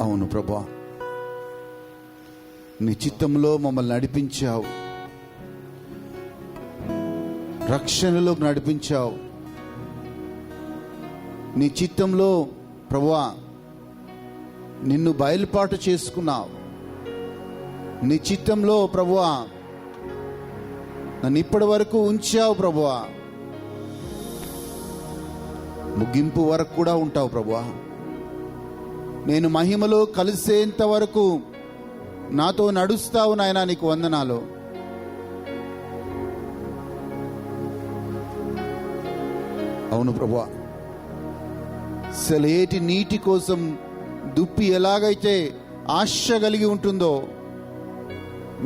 అవును ప్రభువా, నీ చిత్తంలో మమ్మల్ని నడిపించావు, రక్షణలోకి నడిపించావు. నీ చిత్తంలో ప్రభువా నిన్ను బయలుపాటు చేసుకున్నావు. నీ చిత్తంలో ప్రభువా నన్ను ఇప్పటి వరకు ఉంచావు ప్రభువా. ముగింపు వరకు కూడా ఉంటావు ప్రభువా. నేను మహిమలో కలిసేంత వరకు నాతో నడుస్తావు నాయనా, నీకు వందనాలు. అవును ప్రభువా, సెలయేటి నీటి కోసం దుప్పి ఎలాగైతే ఆశ కలిగి ఉంటుందో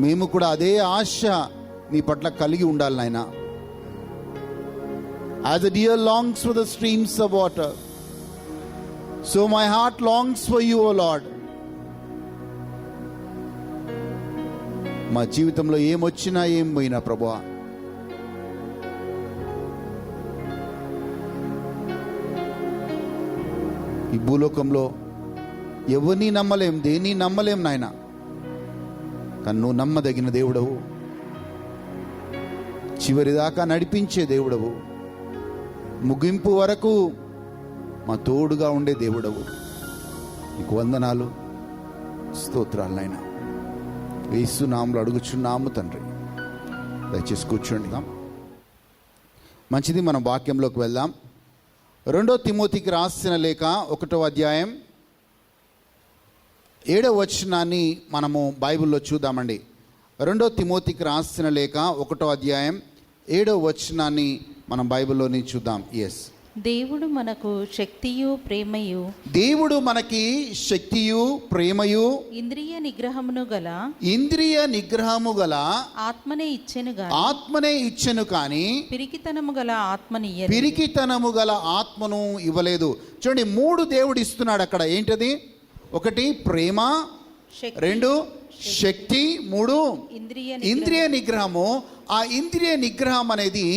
మేము కూడా అదే ఆశ నీ పట్ల కలిగి ఉండాలి నాయనా. As a deer longs for the streams of water, so my heart longs for you, O Lord. మా జీవితంలో ఏమొచ్చినా ఏం పోయినా ప్రభువా, ఈ భూలోకంలో ఎవరిని నమ్మలేం, దేన్ని నమ్మలేం నాయన. కానీ నువ్వు నమ్మదగిన దేవుడవు, చివరిదాకా నడిపించే దేవుడవు, ముగింపు వరకు మా తోడుగా ఉండే దేవుడవు. నీకు వందనాలు, స్తోత్రాలు నాయన. యేసు నామములో అడుగుచున్నాము తండ్రి. దయచేసి కూర్చోండి. మంచిది, మనం వాక్యంలోకి వెళ్దాం. 2 తిమోతికి రాసిన లేఖ 1వ అధ్యాయం 7వ వచనాన్ని మనము బైబిల్లో చూద్దామండి. 2 తిమోతికి రాసిన లేఖ 1వ అధ్యాయం 7వ వచనాన్ని మనం బైబిల్లోని చూద్దాం. ఎస్, దేవుడు మనకు శక్తియు ప్రేమయు, దేవుడు మనకి శక్తియు ప్రేమయు ఇంద్రియ నిగ్రహమును గల ఆత్మనే ఇచ్చెను కానీ పిరికితనము గల ఆత్మను ఇవ్వలేదు. చూడండి, 3 దేవుడు ఇస్తున్నాడు అక్కడ. ఏంటది? 1 ప్రేమ, 2 శక్తి, 3 ఇంద్రియ నిగ్రహము. ఆ ఇంద్రియ నిగ్రహం అనేది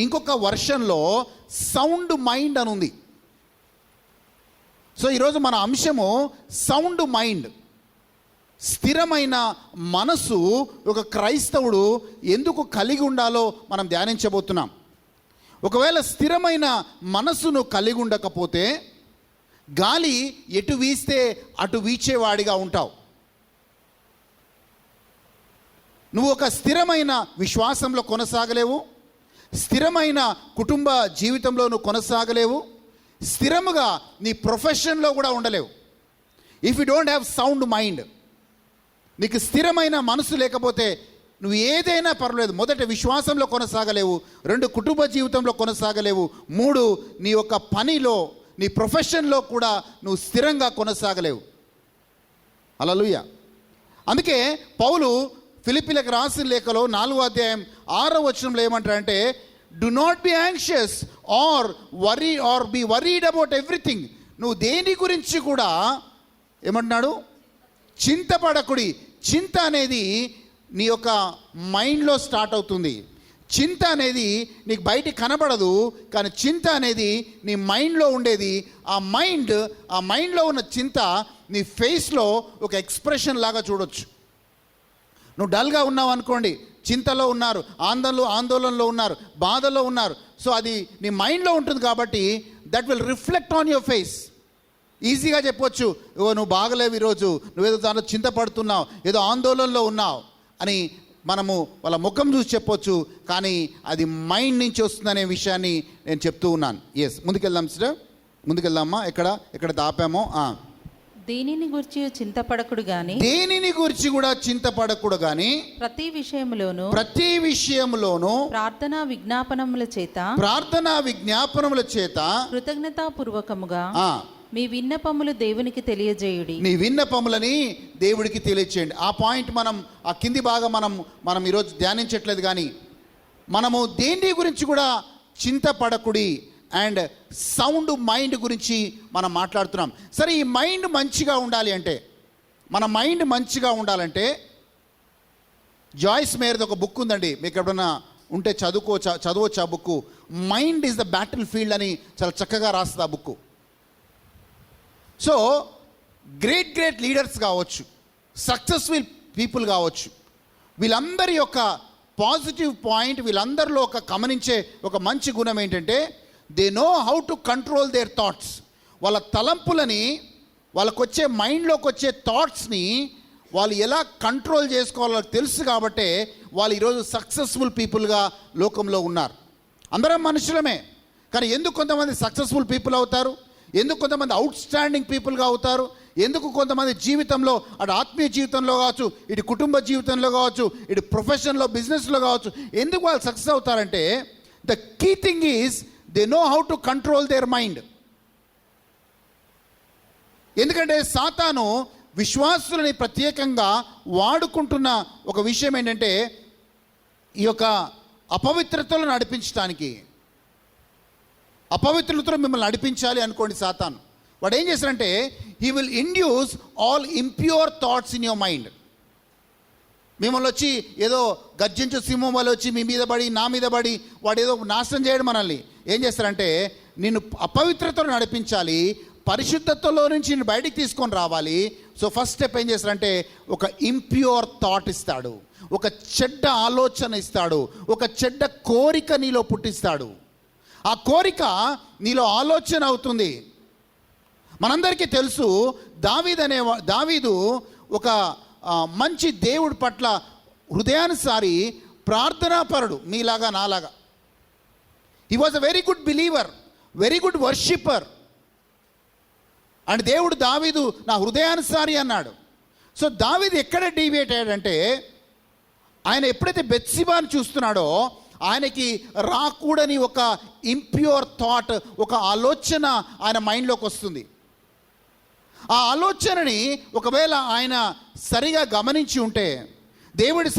ఇంకొక వర్షన్లో సౌండ్ మైండ్ అని ఉంది. సో ఈరోజు మన అంశము సౌండ్ మైండ్. స్థిరమైన మనసు ఒక క్రైస్తవుడు ఎందుకు కలిగి ఉండాలో మనం ధ్యానించబోతున్నాం. ఒకవేళ స్థిరమైన మనసును కలిగి ఉండకపోతే గాలి ఎటు వీస్తే అటు వీచేవాడిగా ఉంటావు. నువ్వు ఒక స్థిరమైన విశ్వాసంలో కొనసాగలేవు, స్థిరమైన కుటుంబ జీవితంలో నువ్వు కొనసాగలేవు, స్థిరముగా నీ ప్రొఫెషన్లో కూడా ఉండలేవు. If you don't have sound mind, నీకు స్థిరమైన మనసు లేకపోతే నువ్వు ఏదైనా పర్వాలేదు. 1 విశ్వాసంలో కొనసాగలేవు, 2 కుటుంబ జీవితంలో కొనసాగలేవు, 3 నీ యొక్క పనిలో, నీ ప్రొఫెషన్లో కూడా నువ్వు స్థిరంగా కొనసాగలేవు. హల్లెలూయా. అందుకే పౌలు ఫిలిప్పీలకు రాసిన లేఖలో 4వ అధ్యాయం 6వ వచనంలో ఏమంటారంటే, do not be anxious or worry or be worried about everything. నువ్వు దేని గురించి కూడా ఏమంటున్నాడు? చింతపడకుడి. చింత అనేది నీ యొక్క మైండ్లో స్టార్ట్ అవుతుంది. చింత అనేది నీకు బయటికి కనబడదు, కానీ చింత అనేది నీ మైండ్లో ఉండేది. ఆ మైండ్లో ఉన్న చింత నీ ఫేస్లో ఒక ఎక్స్ప్రెషన్ లాగా చూడొచ్చు. నువ్వు డల్గా ఉన్నావు అనుకోండి, చింతలో ఉన్నారు, ఆందోళనలో ఉన్నారు, బాధలో ఉన్నారు. సో అది నీ మైండ్లో ఉంటుంది కాబట్టి that will reflect on your face. ఈజీగా చెప్పొచ్చు, నువ్వు బాగలేవు, ఈరోజు నువ్వేదో దాంట్లో చింతపడుతున్నావు, ఏదో ఆందోళనలో ఉన్నావు అని మనము వాళ్ళ ముఖం చూసి చెప్పొచ్చు. కానీ అది మైండ్ నుంచి వస్తుందనే విషయాన్ని నేను చెప్తూ ఉన్నాను. ఎస్, ముందుకెళ్దాం సిస్టర్, ముందుకెళ్దామా. ఎక్కడ దాపామో. దేనిని గురించి చింతపడకుడు గాని, దేనిని గురించి కూడా చింతపడకుడు గాని, ప్రతి విషయములోను ప్రార్థనా విజ్ఞాపనముల చేత కృతజ్ఞతాపూర్వకముగా మీ విన్నపములు దేవునికి తెలియజేయుడి. నీ విన్నపములని దేవుడికి తెలియజేయండి. ఆ పాయింట్ మనం ఆ కింది భాగం మనం ఈరోజు ధ్యానించట్లేదు. కానీ మనము దేని గురించి కూడా చింతపడకుడి అండ్ సౌండ్ మైండ్ గురించి మనం మాట్లాడుతున్నాం. సరే, ఈ మైండ్ మంచిగా ఉండాలి అంటే, మన మైండ్ మంచిగా ఉండాలంటే జాయిస్ మేయర్ది ఒక బుక్ ఉందండి, మీకు ఎప్పుడన్నా ఉంటే చదవచ్చు ఆ book. Mind is the battle field అని చాలా చక్కగా రాస్తుంది ఆ బుక్. సో గ్రేట్ లీడర్స్ కావచ్చు, సక్సెస్ఫుల్ పీపుల్ కావచ్చు, వీళ్ళందరి యొక్క పాజిటివ్ పాయింట్, వీళ్ళందరిలో ఒక గమనించే ఒక మంచి గుణం ఏంటంటే they know how to control their thoughts. వాళ్ళ తలంపులని, వాళ్ళకు వచ్చే మైండ్లోకి వచ్చే థాట్స్ని వాళ్ళు ఎలా కంట్రోల్ చేసుకోవాలో తెలుసు కాబట్టే వాళ్ళు ఈరోజు సక్సెస్ఫుల్ పీపుల్గా లోకంలో ఉన్నారు. అందరం మనుషులమే, కానీ ఎందుకు కొంతమంది సక్సెస్ఫుల్ పీపుల్ అవుతారు, ఎందుకు కొంతమంది అవుట్ స్టాండింగ్ పీపుల్గా అవుతారు, ఎందుకు కొంతమంది జీవితంలో అటు ఆత్మీయ జీవితంలో కావచ్చు, ఇటు కుటుంబ జీవితంలో కావచ్చు, ఇటు ప్రొఫెషన్లో బిజినెస్లో కావచ్చు, ఎందుకు వాళ్ళు సక్సెస్ అవుతారంటే the key thing is they know how to control their mind. ఎందుకంటే సాతాను విశ్వాసులని ప్రత్యేకంగా వాడుకుంటున్న ఒక విషయం ఏంటంటే ఈ యొక్క అపవిత్రతలు నడిపించడానికి, అపవిత్రతలో మిమ్మల్ని నడిపించాలి అనుకోండి సాతాను. వాడు ఏం చేస్తాడంటే he will induce all impure thoughts in your mind. మిమ్మల్ని వచ్చి ఏదో గర్జించు సింహం వాళ్ళు వచ్చి మీ మీద పడి, నా మీద పడి, వాడు ఏదో నాశనం చేయడం మనల్ని ఏం చేస్తారంటే నిన్ను అపవిత్రతలో నడిపించాలి, పరిశుద్ధతలో నుంచి నిన్ను బయటికి తీసుకొని రావాలి. సో ఫస్ట్ స్టెప్ ఏం చేస్తారంటే ఒక ఇంప్యూర్ థాట్ ఇస్తాడు, ఒక చెడ్డ ఆలోచన ఇస్తాడు, ఒక చెడ్డ కోరిక నీలో పుట్టిస్తాడు. ఆ కోరిక నీలో ఆలోచన అవుతుంది. మనందరికీ తెలుసు దావీదు ఒక మంచి దేవుడి పట్ల హృదయానుసారి ప్రార్థనాపరుడు, మీలాగా నాలాగా. He was a very good believer, very good worshipper. And దేవుడు దావీదు నా హృదయానుసారి అన్నాడు. సో దావీదు ఎక్కడ డీవియేట్ అయ్యాడంటే ఆయన ఎప్పుడైతే బెత్సిబాను చూస్తున్నాడో ఆయనకి రాకూడని ఒక ఇంప్యూర్ థాట్, ఒక ఆలోచన ఆయన మైండ్లోకి వస్తుంది. ఆ ఆలోచనని ఒకవేళ ఆయన సరిగా గమనించి ఉంటే దేవుడి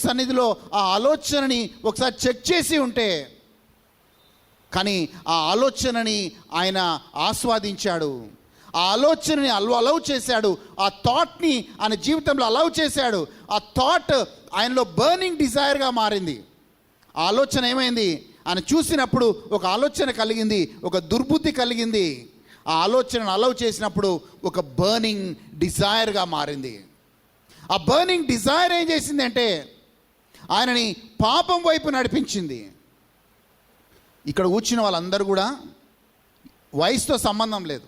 సన్నిధిలో ఆ ఆలోచనని ఒకసారి చెక్ చేసి ఉంటే, కానీ ఆ ఆలోచనని ఆయన ఆస్వాదించాడు, ఆ ఆలోచనని అలౌ చేశాడు, ఆ థాట్ని ఆయన జీవితంలో అలౌ చేశాడు. ఆ థాట్ ఆయనలో బర్నింగ్ డిజైర్గా మారింది. ఆ ఆలోచన ఏమైంది, ఆయన చూసినప్పుడు ఒక ఆలోచన కలిగింది, ఒక దుర్బుద్ధి కలిగింది. ఆ ఆలోచనను అలౌ చేసినప్పుడు ఒక బర్నింగ్ డిజైర్గా మారింది. ఆ బర్నింగ్ డిజైర్ ఏం చేసింది అంటే ఆయనని పాపం వైపు నడిపించింది. ఇక్కడ కూర్చున్న వాళ్ళందరూ కూడా వయసుతో సంబంధం లేదు,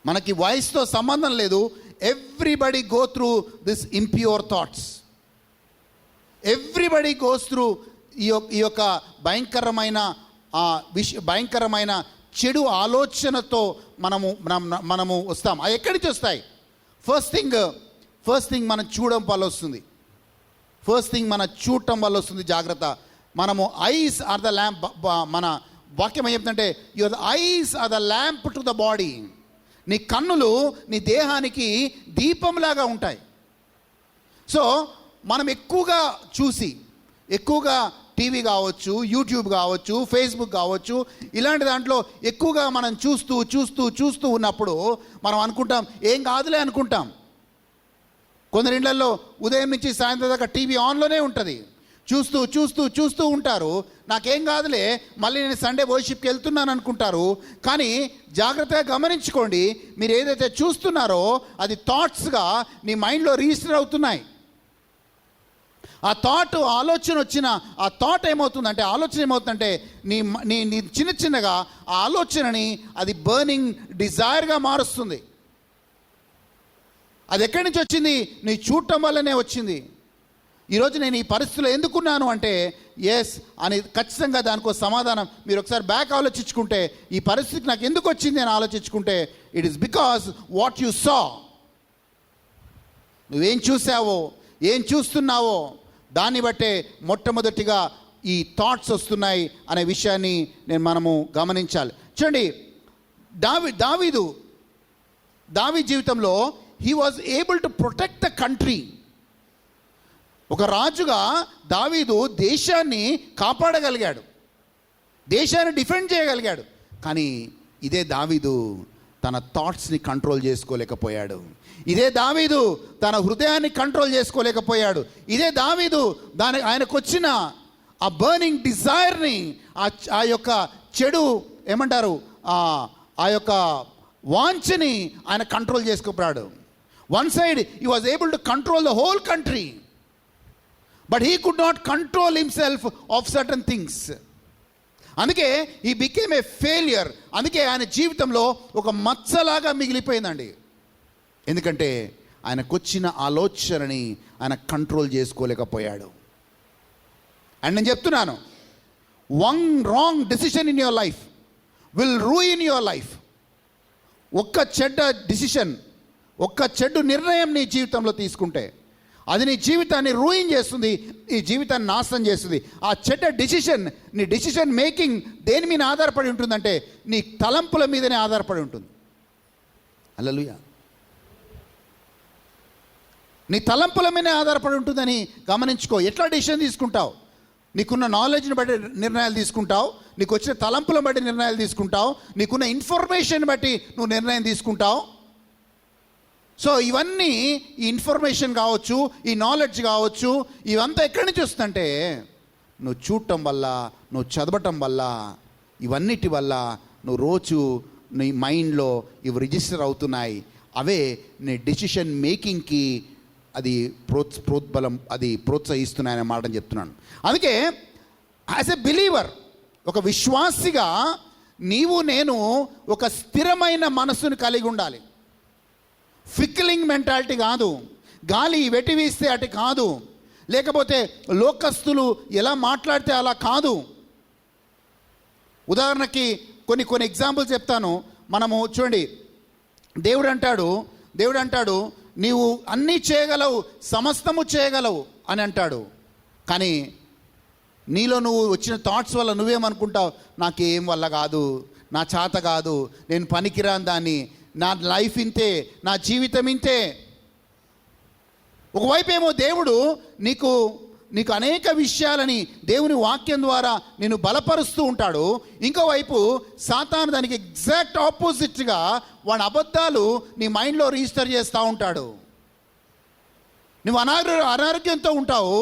మనకి వయసుతో సంబంధం లేదు. Everybody go through this impure thoughts, everybody goes through ఈ యొక్క భయంకరమైన చెడు ఆలోచనతో మనము వస్తాం. అవి ఎక్కడి నుంచి వస్తాయి? ఫస్ట్ థింగ్ మనం చూడడం వల్ల వస్తుంది. జాగ్రత్త. మనము ఐస్ ఆర్ ద ల్యాంప్. మన వాక్యం ఏం చెప్తుందంటే your eyes are the lamp to the body. నీ కన్నులు నీ దేహానికి దీపంలాగా ఉంటాయి. సో మనం ఎక్కువగా టీవీ కావచ్చు, యూట్యూబ్ కావచ్చు, ఫేస్బుక్ కావచ్చు, ఇలాంటి దాంట్లో ఎక్కువగా మనం చూస్తూ ఉన్నప్పుడు మనం అనుకుంటాం ఏం కాదులే అనుకుంటాం. కొందరి ఇళ్లలో ఉదయం నుంచి సాయంత్రం దాకా టీవీ ఆన్లోనే ఉంటుంది. చూస్తూ ఉంటారు. నాకేం కాదులే, మళ్ళీ నేను సండే వర్షిప్కి వెళ్తున్నాను అనుకుంటారు. కానీ జాగ్రత్తగా గమనించుకోండి, మీరు ఏదైతే చూస్తున్నారో అది థాట్స్గా నీ మైండ్లో రిజిస్టర్ అవుతున్నాయి. ఆ ఆలోచన వచ్చిన ఆ థాట్ ఏమవుతుందంటే నీ చిన్నగా ఆ ఆలోచనని అది బర్నింగ్ డిజైర్గా మారుస్తుంది. అది ఎక్కడి నుంచి వచ్చింది? నీ చూడటం వల్లనే వచ్చింది. ఈరోజు నేను ఈ పరిస్థితిలో ఎందుకున్నాను అంటే ఎస్ అని ఖచ్చితంగా దానికో సమాధానం మీరు ఒకసారి బ్యాక్ ఆలోచించుకుంటే, ఈ పరిస్థితి నాకు ఎందుకు వచ్చింది అని ఆలోచించుకుంటే it is because what you saw. నువ్వేం చూసావో, ఏం చూస్తున్నావో దాన్ని బట్టే మొట్టమొదటిగా ఈ థాట్స్ వస్తున్నాయి అనే విషయాన్ని మనము గమనించాలి. చూడండి, దావీదు జీవితంలో he was able to protect the country. ఒక రాజుగా దావీదు దేశాన్ని కాపాడగలిగాడు, దేశాన్ని డిఫెండ్ చేయగలిగాడు. కానీ ఇదే దావీదు తన థాట్స్ని కంట్రోల్ చేసుకోలేకపోయాడు. ఇదే దావీదు తన హృదయాన్ని కంట్రోల్ చేసుకోలేకపోయాడు. ఇదే దావీదు ఆయనకు వచ్చిన ఆ బర్నింగ్ డిజైర్ని, ఆ యొక్క చెడు ఏమంటారు ఆ యొక్క వాంఛని ఆయన కంట్రోల్ చేసుకోపోయాడు. One side he was able to control the whole country, but he could not control himself of certain things. అందుకే ఈ బికేమ్ ఏ ఫెయిలియర్. అందుకే ఆయన జీవితంలో ఒక మచ్చలాగా మిగిలిపోయిందండి. ఎందుకంటే ఆయనకు వచ్చిన ఆలోచనని ఆయన కంట్రోల్ చేసుకోలేకపోయాడు. అండ్ నేను చెప్తున్నాను, one wrong decision in your life will ruin your life. ఒక్క చెడ్డ డిసిషన్, ఒక్క చెడ్డ నిర్ణయం నీ జీవితంలో తీసుకుంటే అది నీ జీవితాన్ని రూయిన్ చేస్తుంది, నీ జీవితాన్ని నాశనం చేస్తుంది. ఆ చెడ్డ డిసిషన్, నీ డిసిషన్ మేకింగ్ దేని మీద ఆధారపడి ఉంటుందంటే నీ తలంపుల మీదనే ఆధారపడి ఉంటుంది. హల్లెలూయా. నీ తలంపుల మీదనే ఆధారపడి ఉంటుందని గమనించుకో. ఎట్లా డిసిషన్ తీసుకుంటావు? నీకున్న నాలెడ్జ్ని బట్టి నిర్ణయాలు తీసుకుంటావు, నీకు వచ్చిన తలంపులను బట్టి నిర్ణయాలు తీసుకుంటావు, నీకున్న ఇన్ఫర్మేషన్ బట్టి నువ్వు నిర్ణయం తీసుకుంటావు. సో ఇవన్నీ, ఈ ఇన్ఫర్మేషన్ కావచ్చు, ఈ నాలెడ్జ్ కావచ్చు, ఇవంతా ఎక్కడి నుంచి వస్తుందంటే నువ్వు చూడటం వల్ల, నువ్వు చదవటం వల్ల, ఇవన్నిటి వల్ల నువ్వు రోజు నీ మైండ్లో ఇవి రిజిస్టర్ అవుతున్నాయి. అవే నీ డెసిషన్ మేకింగ్కి అది ప్రోత్సహిస్తున్నాయనే మాటని చెప్తున్నాను. అందుకే యాజ్ ఎ బిలీవర్, ఒక విశ్వాసిగా నీవు నేను ఒక స్థిరమైన మనస్సును కలిగి ఉండాలి. ఫిక్లింగ్ మెంటాలిటీ కాదు, గాలి వెటి వీస్తే అటు కాదు, లేకపోతే లోకస్తులు ఎలా మాట్లాడితే అలా కాదు. ఉదాహరణకి కొన్ని ఎగ్జాంపుల్స్ చెప్తాను. మనము చూడండి, దేవుడు అంటాడు నీవు అన్నీ చేయగలవు, సమస్తము చేయగలవు అని అంటాడు. కానీ నీలో నువ్వు వచ్చిన థాట్స్ వల్ల నువ్వేమనుకుంటావు? నాకేం వల్ల కాదు, నా చేత కాదు, నేను పనికిరాని దాన్ని, నా లైఫ్ ఇంతే, నా జీవితం ఇంతే. ఒకవైపు ఏమో దేవుడు నీకు అనేక విషయాలని దేవుని వాక్యం ద్వారా నేను బలపరుస్తూ ఉంటాడు. ఇంకోవైపు సాతాను దానికి ఎగ్జాక్ట్ ఆపోజిట్గా వాడి అబద్ధాలు నీ మైండ్లో రిజిస్టర్ చేస్తూ ఉంటాడు. నువ్వు అనారోగ్యంతో ఉంటావు.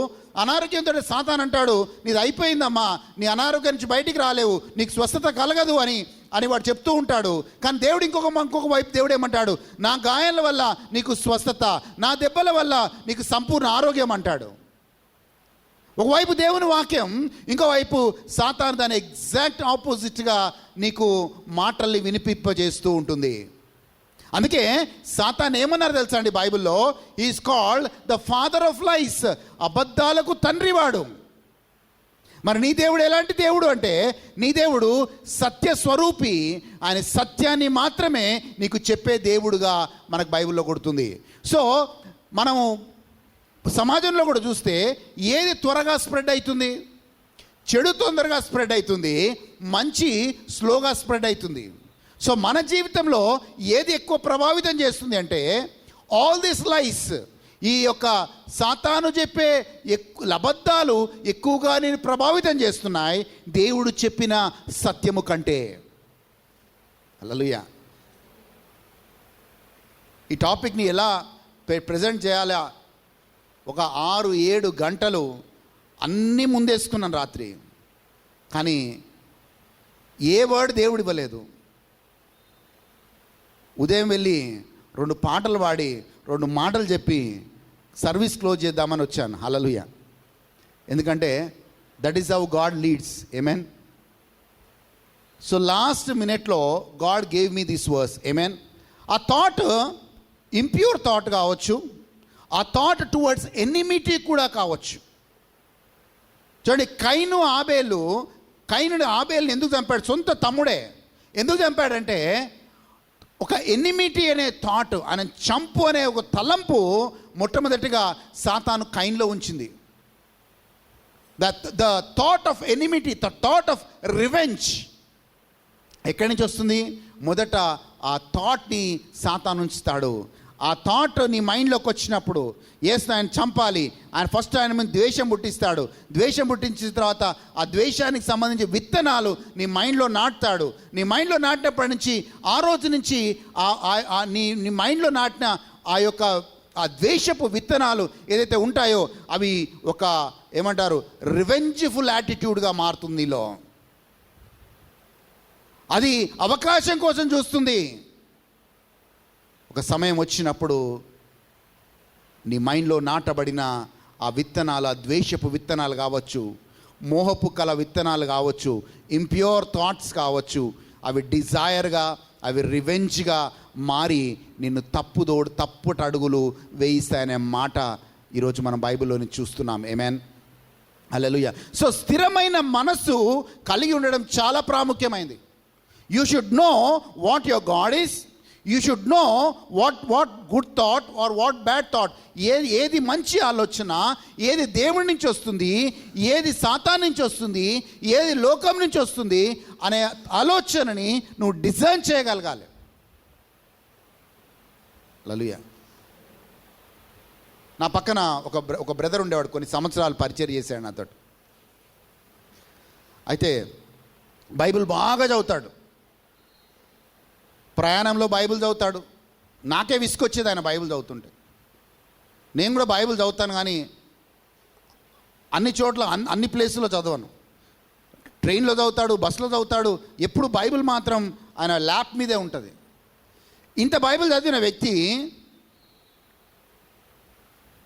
అనారోగ్యంతో సాతాను అంటాడు, నీది అయిపోయిందమ్మా, నీ అనారోగ్యం నుంచి బయటికి రాలేవు, నీకు స్వస్థత కలగదు అని వాడు చెప్తూ ఉంటాడు. కానీ దేవుడు ఇంకొక వైపు దేవుడు ఏమంటాడు? నా గాయాల వల్ల నీకు స్వస్థత, నా దెబ్బల వల్ల నీకు సంపూర్ణ ఆరోగ్యం అంటాడు. ఒకవైపు దేవుని వాక్యం, ఇంకోవైపు సాతాను దాని ఎగ్జాక్ట్ ఆపోజిట్గా నీకు మాటల్ని వినిపింపజేస్తూ ఉంటుంది. అందుకే సాతాను ఏమన్నారు తెలుసా అండి బైబిల్లో? Is called the father of lies. అబద్ధాలకు తండ్రివాడు. మరి నీ దేవుడు ఎలాంటి దేవుడు అంటే, నీ దేవుడు సత్య స్వరూపి. ఆయన సత్యాన్ని మాత్రమే నీకు చెప్పే దేవుడుగా మనకు బైబిల్లో కొడుతుంది. సో మనము సమాజంలో కూడా చూస్తే ఏది త్వరగా స్ప్రెడ్ అవుతుంది? చెడు తొందరగా స్ప్రెడ్ అవుతుంది, మంచి స్లోగా స్ప్రెడ్ అవుతుంది. సో మన జీవితంలో ఏది ఎక్కువ ప్రభావితం చేస్తుంది అంటే ఆల్ దిస్ లైస్, ఈ యొక్క సాతాను చెప్పే అబద్ధాలు ఎక్కువగా నేను ప్రభావితం చేస్తున్నాయి దేవుడు చెప్పిన సత్యము కంటే. హల్లెలూయా. ఈ టాపిక్ని ఎలా ప్రజెంట్ చేయాలా? ఒక 6-7 గంటలు అన్నీ ముందేసుకున్నాను రాత్రి, కానీ ఏ వర్డ్ దేవుడు ఇవ్వలేదు. ఉదయం వెళ్ళి 2 పాటలు పాడి 2 మాటలు చెప్పి సర్వీస్ క్లోజ్ చేద్దామని వచ్చాను. హల్లెలూయా. ఎందుకంటే that is how God leads. ఆమేన్. సో లాస్ట్ మినిట్లో God gave me this verse. ఆమేన్. ఆ థాట్ ఇంప్యూర్ థాట్ కావచ్చు, ఆ థాట్ టువర్డ్స్ ఎనిమిటీ కూడా కావచ్చు. చూడండి, కైను ఆబేల్ని ఎందుకు చంపాడు? సొంత తమ్ముడే. ఎందుకు చంపాడంటే ఒక ఎనిమిటీ అనే థాట్, ఆయన చంపు అనే ఒక తలంపు మొట్టమొదటిగా సాతాను కైన్లో ఉంచింది. The thought of enmity, the thought of revenge ఎక్కడి నుంచి వస్తుంది? మొదట ఆ థాట్ని సాతాను ఉంచుతాడు. ఆ థాట్ నీ మైండ్లోకి వచ్చినప్పుడు ఆయన చంపాలి, ఆయన ఫస్ట్ ఆయన మీద ద్వేషం పుట్టిస్తాడు. ద్వేషం పుట్టించిన తర్వాత ఆ ద్వేషానికి సంబంధించి విత్తనాలు నీ మైండ్లో నాటుతాడు. నీ మైండ్లో నాటినప్పటి నుంచి ఆ రోజు నుంచి నీ మైండ్లో నాటిన ఆ ద్వేషపు విత్తనాలు ఏదైతే ఉంటాయో అవి ఒక ఏమంటారు రివెంజ్ఫుల్ యాటిట్యూడ్గా మారుతుంది నీలో. అది అవకాశం కోసం చూస్తుంది. ఒక సమయం వచ్చినప్పుడు నీ మైండ్లో నాటబడిన ఆ విత్తనాలు, ఆ ద్వేషపు విత్తనాలు కావచ్చు, మోహపు కల విత్తనాలు కావచ్చు, ఇంప్యూర్ థాట్స్ కావచ్చు, అవి డిజైర్గా, అవి రివెంజ్గా మారి నిన్ను తప్పుట అడుగులు వేయిస్తాయనే మాట ఈరోజు మనం బైబిల్లోని చూస్తున్నాం. ఆమేన్, హల్లెలూయా. సో స్థిరమైన మనసు కలిగి ఉండడం చాలా ప్రాముఖ్యమైనది. You should know what your God is. You should know what good thought or what bad thought. ఏది మంచి ఆలోచన, ఏది దేవుడి నుంచి వస్తుంది, ఏది సాతాన్ నుంచి వస్తుంది, ఏది లోకం నుంచి వస్తుంది అనే ఆలోచనని నువ్వు డిజైన్ చేయగలగాలి. హల్లెలూయా. నా పక్కన ఒక బ్రదర్ ఉండేవాడు, కొన్ని సంవత్సరాలు పరిచయం చేశాడు నాతో. అయితే బైబిల్ బాగా చదువుతాడు, ప్రయాణంలో బైబిల్ చదువుతాడు. నాకే విసుకొచ్చేది ఆయన బైబిల్ చదువుతుంటే. నేను కూడా బైబిల్ చదువుతాను, కానీ అన్ని చోట్ల అన్ని ప్లేసుల్లో చదవను. ట్రైన్లో చదువుతాడు, బస్సులో చదువుతాడు, ఎప్పుడు బైబిల్ మాత్రం ఆయన ల్యాప్ మీదే ఉంటుంది. ఇంత బైబిల్ చదివిన వ్యక్తి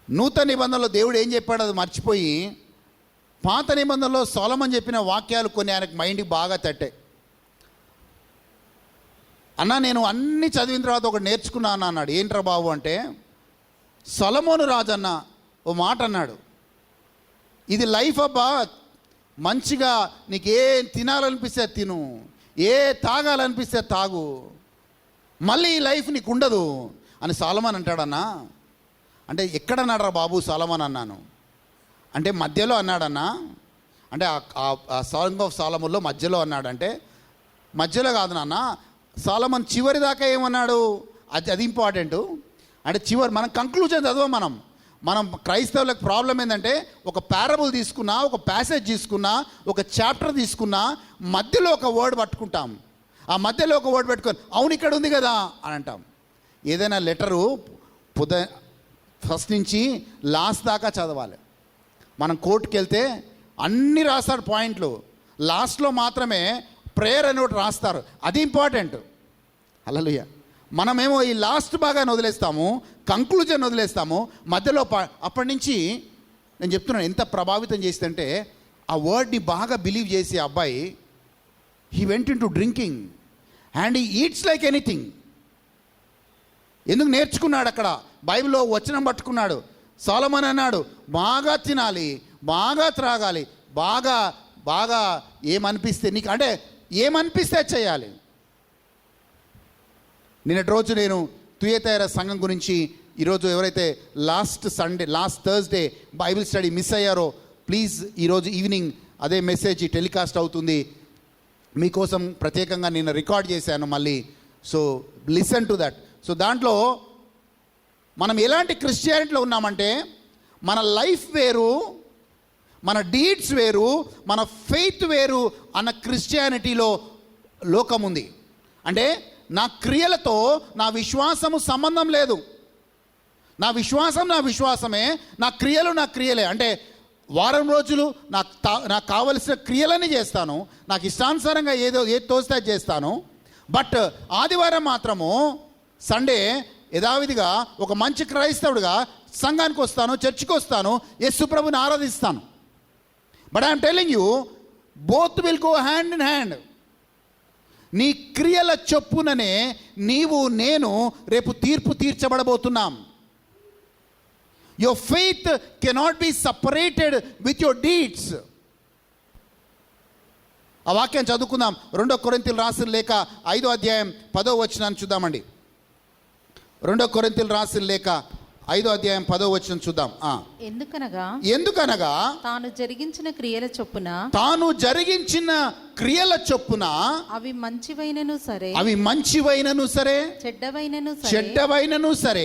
నూతన నిబంధనలో దేవుడు ఏం చెప్పాడో అది మర్చిపోయి పాత నిబంధనలో సొలొమోను చెప్పిన వాక్యాలు కొన్ని ఆయనకు మైండ్కి బాగా తట్టాయి. అన్న, నేను అన్ని చదివిన తర్వాత ఒకటి నేర్చుకున్నాను అన్నాడు. ఏంట్రా బాబు అంటే, సొలొమోను రాజు అన్న ఓ మాట అన్నాడు, ఇది లైఫ్ అబ్బా, మంచిగా నీకు ఏ తినాలనిపిస్తే తిను, ఏ తాగాలనిపిస్తే తాగు, మళ్ళీ ఈ లైఫ్ నీకు ఉండదు అని సొలొమోను అంటాడన్నా. అంటే ఎక్కడన్నాడరా బాబు సొలొమోను అన్నాను. అంటే మధ్యలో అన్నాడన్నా. అంటే ఆ సాంగ్ ఆఫ్ సొలొమోన్లో మధ్యలో అన్నాడంటే, మధ్యలో కాదు నాన్న, సొలొమోను చివరి దాకా ఏమన్నాడు అది ఇంపార్టెంట్. అంటే చివరి మనం కంక్లూజన్ చదవం. మనం క్రైస్తవులకు ప్రాబ్లం ఏంటంటే, ఒక పారబుల్ తీసుకున్నా, ఒక ప్యాసేజ్ తీసుకున్నా, ఒక చాప్టర్ తీసుకున్నా, మధ్యలో ఒక వర్డ్ పట్టుకుంటాం. ఆ మధ్యలో ఒక వర్డ్ పెట్టుకొని అవును ఇక్కడ ఉంది కదా అని అంటాం. ఏదైనా లెటరు ఫస్ట్ నుంచి లాస్ట్ దాకా చదవాలి. మనం కోర్టుకి వెళ్తే అన్నీ రాస్తాడు పాయింట్లు, లాస్ట్లో మాత్రమే ప్రేయర్ అని ఒకటి రాస్తారు, అది ఇంపార్టెంట్. హల్లెలూయా. మనమేమో ఈ లాస్ట్ భాగాన్ని వదిలేస్తాము, కంక్లూజన్ వదిలేస్తాము, మధ్యలో అప్పటి నుంచి నేను చెప్తున్నాను ఎంత ప్రభావితం చేసిందంటే, ఆ వర్డ్ని బాగా బిలీవ్ చేసే అబ్బాయి he went in to drinking and he eats like anything. ఎందుకు నేర్చుకున్నాడు? అక్కడ బైబిల్లో వచనం పట్టుకున్నాడు. సొలొమోను అన్నాడు, బాగా తినాలి, బాగా త్రాగాలి, బాగా బాగా ఏమనిపిస్తే నీకు, అంటే ఏమనిపిస్తే చేయాలి. నిన్నటి రోజు నేను తుయతైర సంఘం గురించి, ఈరోజు ఎవరైతే last Thursday Bible study miss అయ్యారో, ప్లీజ్ ఈరోజు ఈవినింగ్ అదే మెసేజ్ టెలికాస్ట్ అవుతుంది. మీకోసం ప్రత్యేకంగా నేను రికార్డ్ చేశాను మళ్ళీ. So listen to that. So దాంట్లో మనం ఎలాంటి క్రిస్టియానిటీలో ఉన్నామంటే, మన లైఫ్ వేరు, మన డీడ్స్ వేరు, మన ఫెయిత్ వేరు అన్న క్రిస్టియానిటీలో లోకం ఉంది. అంటే నా క్రియలతో నా విశ్వాసము సంబంధం లేదు. నా విశ్వాసం నా విశ్వాసమే, నా క్రియలు నా క్రియలే. అంటే వారం రోజులు నాకు కావలసిన క్రియలని చేస్తాను, నాకు ఇష్టానుసారంగా ఏది తోస్తే అది చేస్తాను. బట్ ఆదివారం మాత్రము, సండే యథావిధిగా ఒక మంచి క్రైస్తవుడిగా సంఘానికి వస్తాను, చర్చికి వస్తాను, యేసు ప్రభుని ఆరాధిస్తాను. But I'm telling you, both will go hand in hand. నీ క్రియల చొప్పుననే నీవు నేను రేపు తీర్పు తీర్చబడబోతున్నాం. Your faith cannot be separated with your deeds. ఆ వాక్యం చదువుకుందాం. 2 కొరింథీయులకు రాసిన లేఖ 5వ అధ్యాయం 10వ వచనాన్ని చూద్దామండి. 2 కొరింథీయులకు రాసిన లేఖ 5వ అధ్యాయం 10వ వచనం చూద్దాం. ఎందుకనగా తాను జరిగించిన క్రియల చొప్పున అవి మంచివైనను సరే చెడ్డవైనను సరే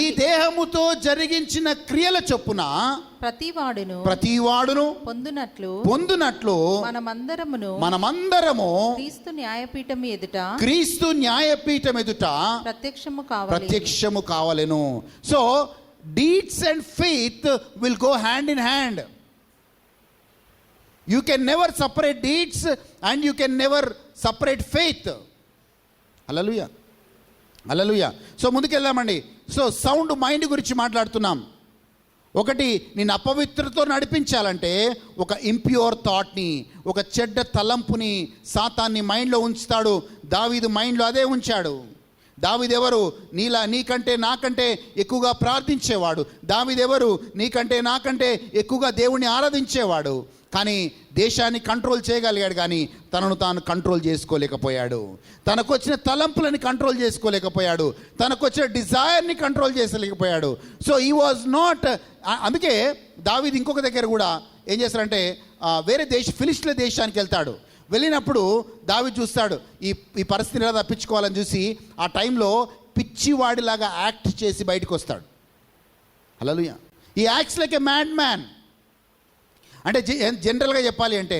ఈ దేహముతో జరిగించిన క్రియల చొప్పున ప్రతివాడును పొందునట్లు మనమందరము క్రీస్తు న్యాయపీఠం ఎదుట ప్రత్యక్షము కావలెను. So deeds and faith will go hand in hand. You can never separate deeds and you can never separate faith. హల్లెలూయా, హల్లెలూయా. సో ముందుకెళ్దామండి. సో సౌండ్ మైండ్ గురించి మాట్లాడుతున్నాం. ఒకటి, నిన్ను అపవిత్రతో నడిపించాలంటే ఒక ఇంప్యూర్ థాట్ని, ఒక చెడ్డ తలంపుని సాతాన్ని మైండ్లో ఉంచుతాడు. దావీదు మైండ్లో అదే ఉంచాడు. దావీదు ఎవరు? నీకంటే నాకంటే ఎక్కువగా ప్రార్థించేవాడు. దావీదు ఎవరు? నీకంటే నాకంటే ఎక్కువగా దేవుణ్ణి ఆరాధించేవాడు. కానీ దేశాన్ని కంట్రోల్ చేయగలిగాడు, కానీ తనను తాను కంట్రోల్ చేసుకోలేకపోయాడు. తనకు వచ్చిన తలంపులని కంట్రోల్ చేసుకోలేకపోయాడు. తనకు వచ్చిన డిజైర్ని కంట్రోల్ చేసుకోలేకపోయాడు. సో ఈ వాజ్ నాట్. అందుకే దావీదు ఇంకొక దగ్గర కూడా ఏం చేస్తారంటే వేరే ఫిలిస్టీన్ల దేశానికి వెళ్తాడు. వెళ్ళినప్పుడు దావీదు చూస్తాడు ఈ పరిస్థితిని ఎలా తప్పించుకోవాలని చూసి ఆ టైంలో పిచ్చివాడిలాగా యాక్ట్ చేసి బయటకు వస్తాడు. హల్లెలూయా. ఈ acts like a mad man. అంటే జనరల్గా చెప్పాలి అంటే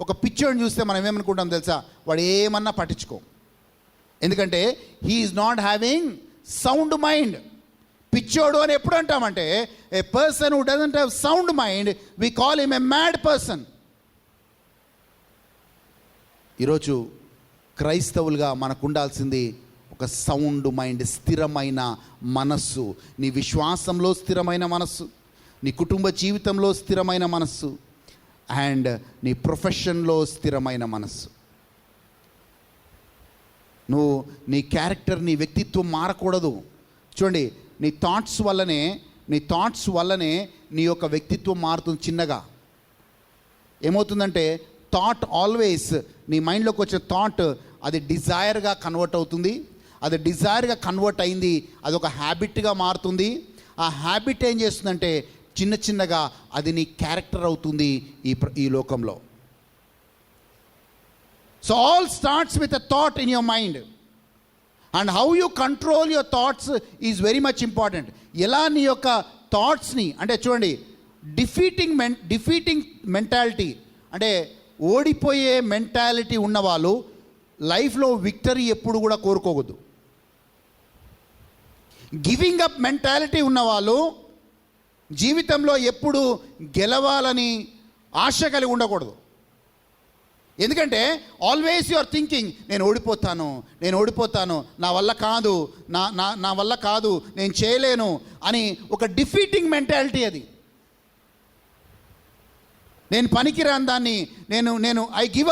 ఒక పిచ్చోడిని చూస్తే మనం ఏమనుకుంటాం తెలుసా? వాడు ఏమన్నా పట్టించుకో. ఎందుకంటే he is not having sound mind. పిచ్చోడు అని ఎప్పుడు అంటామంటే a person who doesn't have sound mind, we call him a mad person. ఈరోజు క్రైస్తవులుగా మనకు ఉండాల్సింది ఒక సౌండ్ మైండ్, స్థిరమైన మనస్సు. నీ విశ్వాసంలో స్థిరమైన మనస్సు, నీ కుటుంబ జీవితంలో స్థిరమైన మనస్సు, అండ్ నీ ప్రొఫెషన్లో స్థిరమైన మనస్సు. నువ్వు నీ క్యారెక్టర్, నీ వ్యక్తిత్వం మారకూడదు. చూడండి, నీ థాట్స్ వల్లనే నీ యొక్క వ్యక్తిత్వం మారుతుంది. చిన్నగా ఏమవుతుందంటే థాట్ ఆల్వేస్, నీ మైండ్లోకి వచ్చే థాట్ అది డిజైర్గా కన్వర్ట్ అవుతుంది. అది డిజైర్గా కన్వర్ట్ అయింది, అది ఒక హ్యాబిట్గా మారుతుంది. ఆ హ్యాబిట్ ఏం చేస్తుందంటే చిన్న చిన్నగా అది నీ క్యారెక్టర్ అవుతుంది ఈ లోకంలో. So all starts with a thought in your mind, and how you control your thoughts is very much important. ఎలా నీ యొక్క థాట్స్ని, అంటే చూడండి, డిఫీటింగ్ మెంటాలిటీ, అంటే ఓడిపోయే మెంటాలిటీ ఉన్నవాళ్ళు లైఫ్లో విక్టరీ ఎప్పుడు కూడా కోరుకోవద్దు. గివింగ్ అప్ మెంటాలిటీ ఉన్నవాళ్ళు జీవితంలో ఎప్పుడు గెలవాలని ఆశ కలిగి ఉండకూడదు. ఎందుకంటే ఆల్వేస్ యు ఆర్ థింకింగ్, నేను ఓడిపోతాను, నా వల్ల కాదు, నేను చేయలేను అని ఒక డిఫీటింగ్ మెంటాలిటీ. అది నేను పనికిరాని దాన్ని, నేను I give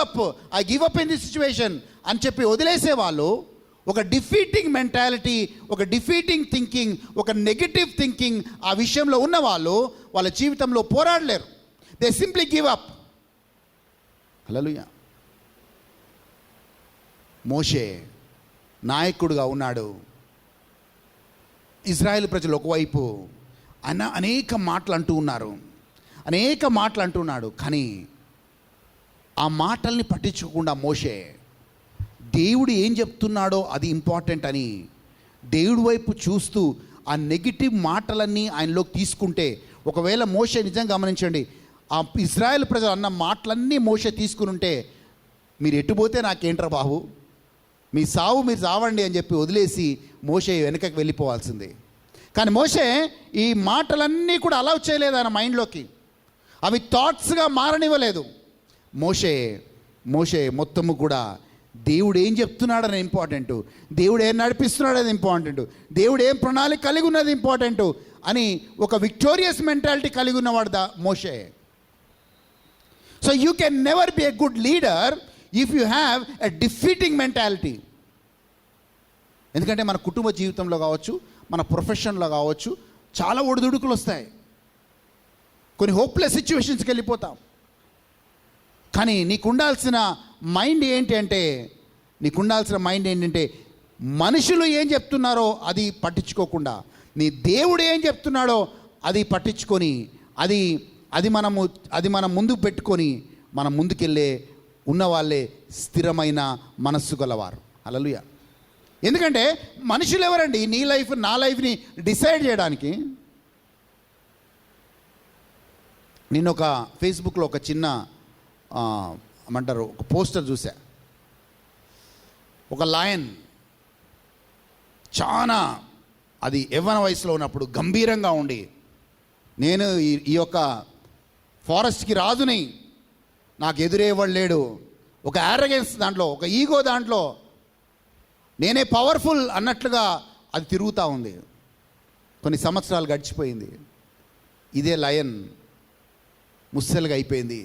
up in this situation అని చెప్పి వదిలేసేవాళ్ళు ఒక డిఫీటింగ్ మెంటాలిటీ, ఒక డిఫీటింగ్ థింకింగ్, ఒక నెగటివ్ థింకింగ్ ఆ విషయంలో ఉన్నవాళ్ళు వాళ్ళ జీవితంలో పోరాడలేరు. They simply give up. హల్లెలూయా. మోషే నాయకుడుగా ఉన్నాడు. ఇజ్రాయెల్ ప్రజలు ఒకవైపు అనేక మాటలు అంటున్నాడు, కానీ ఆ మాటల్ని పట్టించుకోకుండా మోషే దేవుడు ఏం చెప్తున్నాడో అది ఇంపార్టెంట్ అని దేవుడి వైపు చూస్తూ ఆ నెగిటివ్ మాటలన్నీ ఆయనలోకి తీసుకుంటే, ఒకవేళ మోషే నిజంగా గమనించండి, ఆ ఇజ్రాయెల్ ప్రజలు అన్న మాటలన్నీ మోషే తీసుకుని ఉంటే, మీరు ఎటుపోతే నాకేంట్రా బాబు, మీ సావు మీరు సావండి అని చెప్పి వదిలేసి మోషే వెనకకి వెళ్ళిపోవాల్సిందే. కానీ మోషే ఈ మాటలన్నీ కూడా అలౌ చేయలేదు ఆయన మైండ్లోకి. అవి థాట్స్గా మారనివ్వలేదు. మోషే మొత్తము కూడా దేవుడు ఏం చెప్తున్నాడని ఇంపార్టెంట్, దేవుడు ఏం నడిపిస్తున్నాడని ఇంపార్టెంట్, దేవుడు ఏం ప్రణాళిక కలిగి ఉన్నది ఇంపార్టెంట్ అని ఒక విక్టోరియస్ మెంటాలిటీ కలిగి ఉన్నవాడు మోషే. So you can never be a good leader if you have a defeating mentality. ఎందుకంటే మన కుటుంబ జీవితంలో కావచ్చు, మన ప్రొఫెషన్లో కావచ్చు, చాలా ఒడిదుడుకులు వస్తాయి. కొన్ని హోప్లెస్ సిచ్యువేషన్స్కి వెళ్ళిపోతాం. కానీ నీకు ఉండాల్సిన మైండ్ ఏంటంటే మనుషులు ఏం చెప్తున్నారో అది పట్టించుకోకుండా, నీ దేవుడు ఏం చెప్తున్నాడో అది పట్టించుకొని, అది మనం ముందుకు పెట్టుకొని మనం ముందుకెళ్ళే ఉన్నవాళ్ళే స్థిరమైన మనస్సు గలవారు. హల్లెలూయా. ఎందుకంటే మనుషులు ఎవరండి నీ లైఫ్ నా లైఫ్ని డిసైడ్ చేయడానికి? నేను ఒక ఫేస్బుక్లో ఒక చిన్న ఒక పోస్టర్ చూసా. ఒక లయన్ చాలా అది యవ్వన వయసులో ఉన్నప్పుడు గంభీరంగా ఉండి, నేను ఈ యొక్క ఫారెస్ట్కి రాజుని, నాకు ఎదురేవాడు లేడు, ఒక యారగెన్స్ దాంట్లో, ఒక ఈగో దాంట్లో, నేనే పవర్ఫుల్ అన్నట్లుగా అది తిరుగుతూ ఉంది. కొన్ని సంవత్సరాలు గడిచిపోయింది. ఇదే లయన్ ముස්සలుగా అయిపోయింది.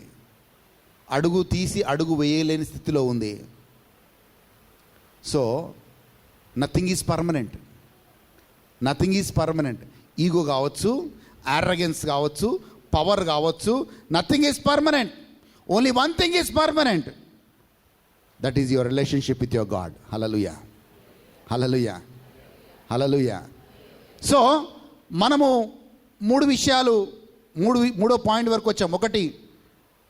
అడుగు తీసి అడుగు వేయలేని స్థితిలో ఉంది. So nothing is permanent, nothing is permanent. Ego కావచ్చు, యారగెన్స్ కావచ్చు, పవర్ కావచ్చు, nothing is permanent. Only one thing is permanent, that is your relationship with your God. హల్లెలూయా, హల్లెలూయా, హల్లెలూయా. సో మనము మూడు విషయాలు, మూడో పాయింట్ వరకు వచ్చాం. ఒకటి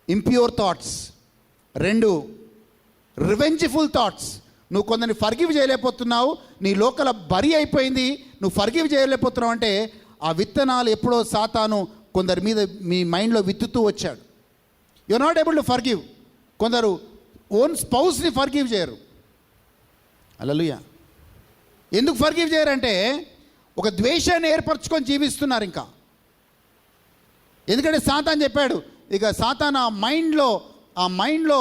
ఇంప్యూర్ థాట్స్, రెండు రివెంజ్ఫుల్ థాట్స్. నువ్వు కొందరిని ఫర్గివ్ చేయలేకపోతున్నావు, నీ లోకల బరి అయిపోయింది, నువ్వు ఫర్గివ్ చేయలేకపోతున్నావు అంటే ఆ విత్తనాలు ఎప్పుడో సాతాను కొందరి మీద మీ మైండ్లో విత్తుతూ వచ్చాడు. You are not able to forgive. కొందరు ఓన్ స్పౌస్ని ఫర్గివ్ చేయరు. హల్లెలూయా. ఎందుకు ఫర్గివ్ చేయరంటే ఒక ద్వేషాన్ని ఏర్పరచుకొని జీవిస్తున్నారు ఇంకా. ఎందుకంటే సాతాను చెప్పాడు, ఇక సాతాను ఆ మైండ్లో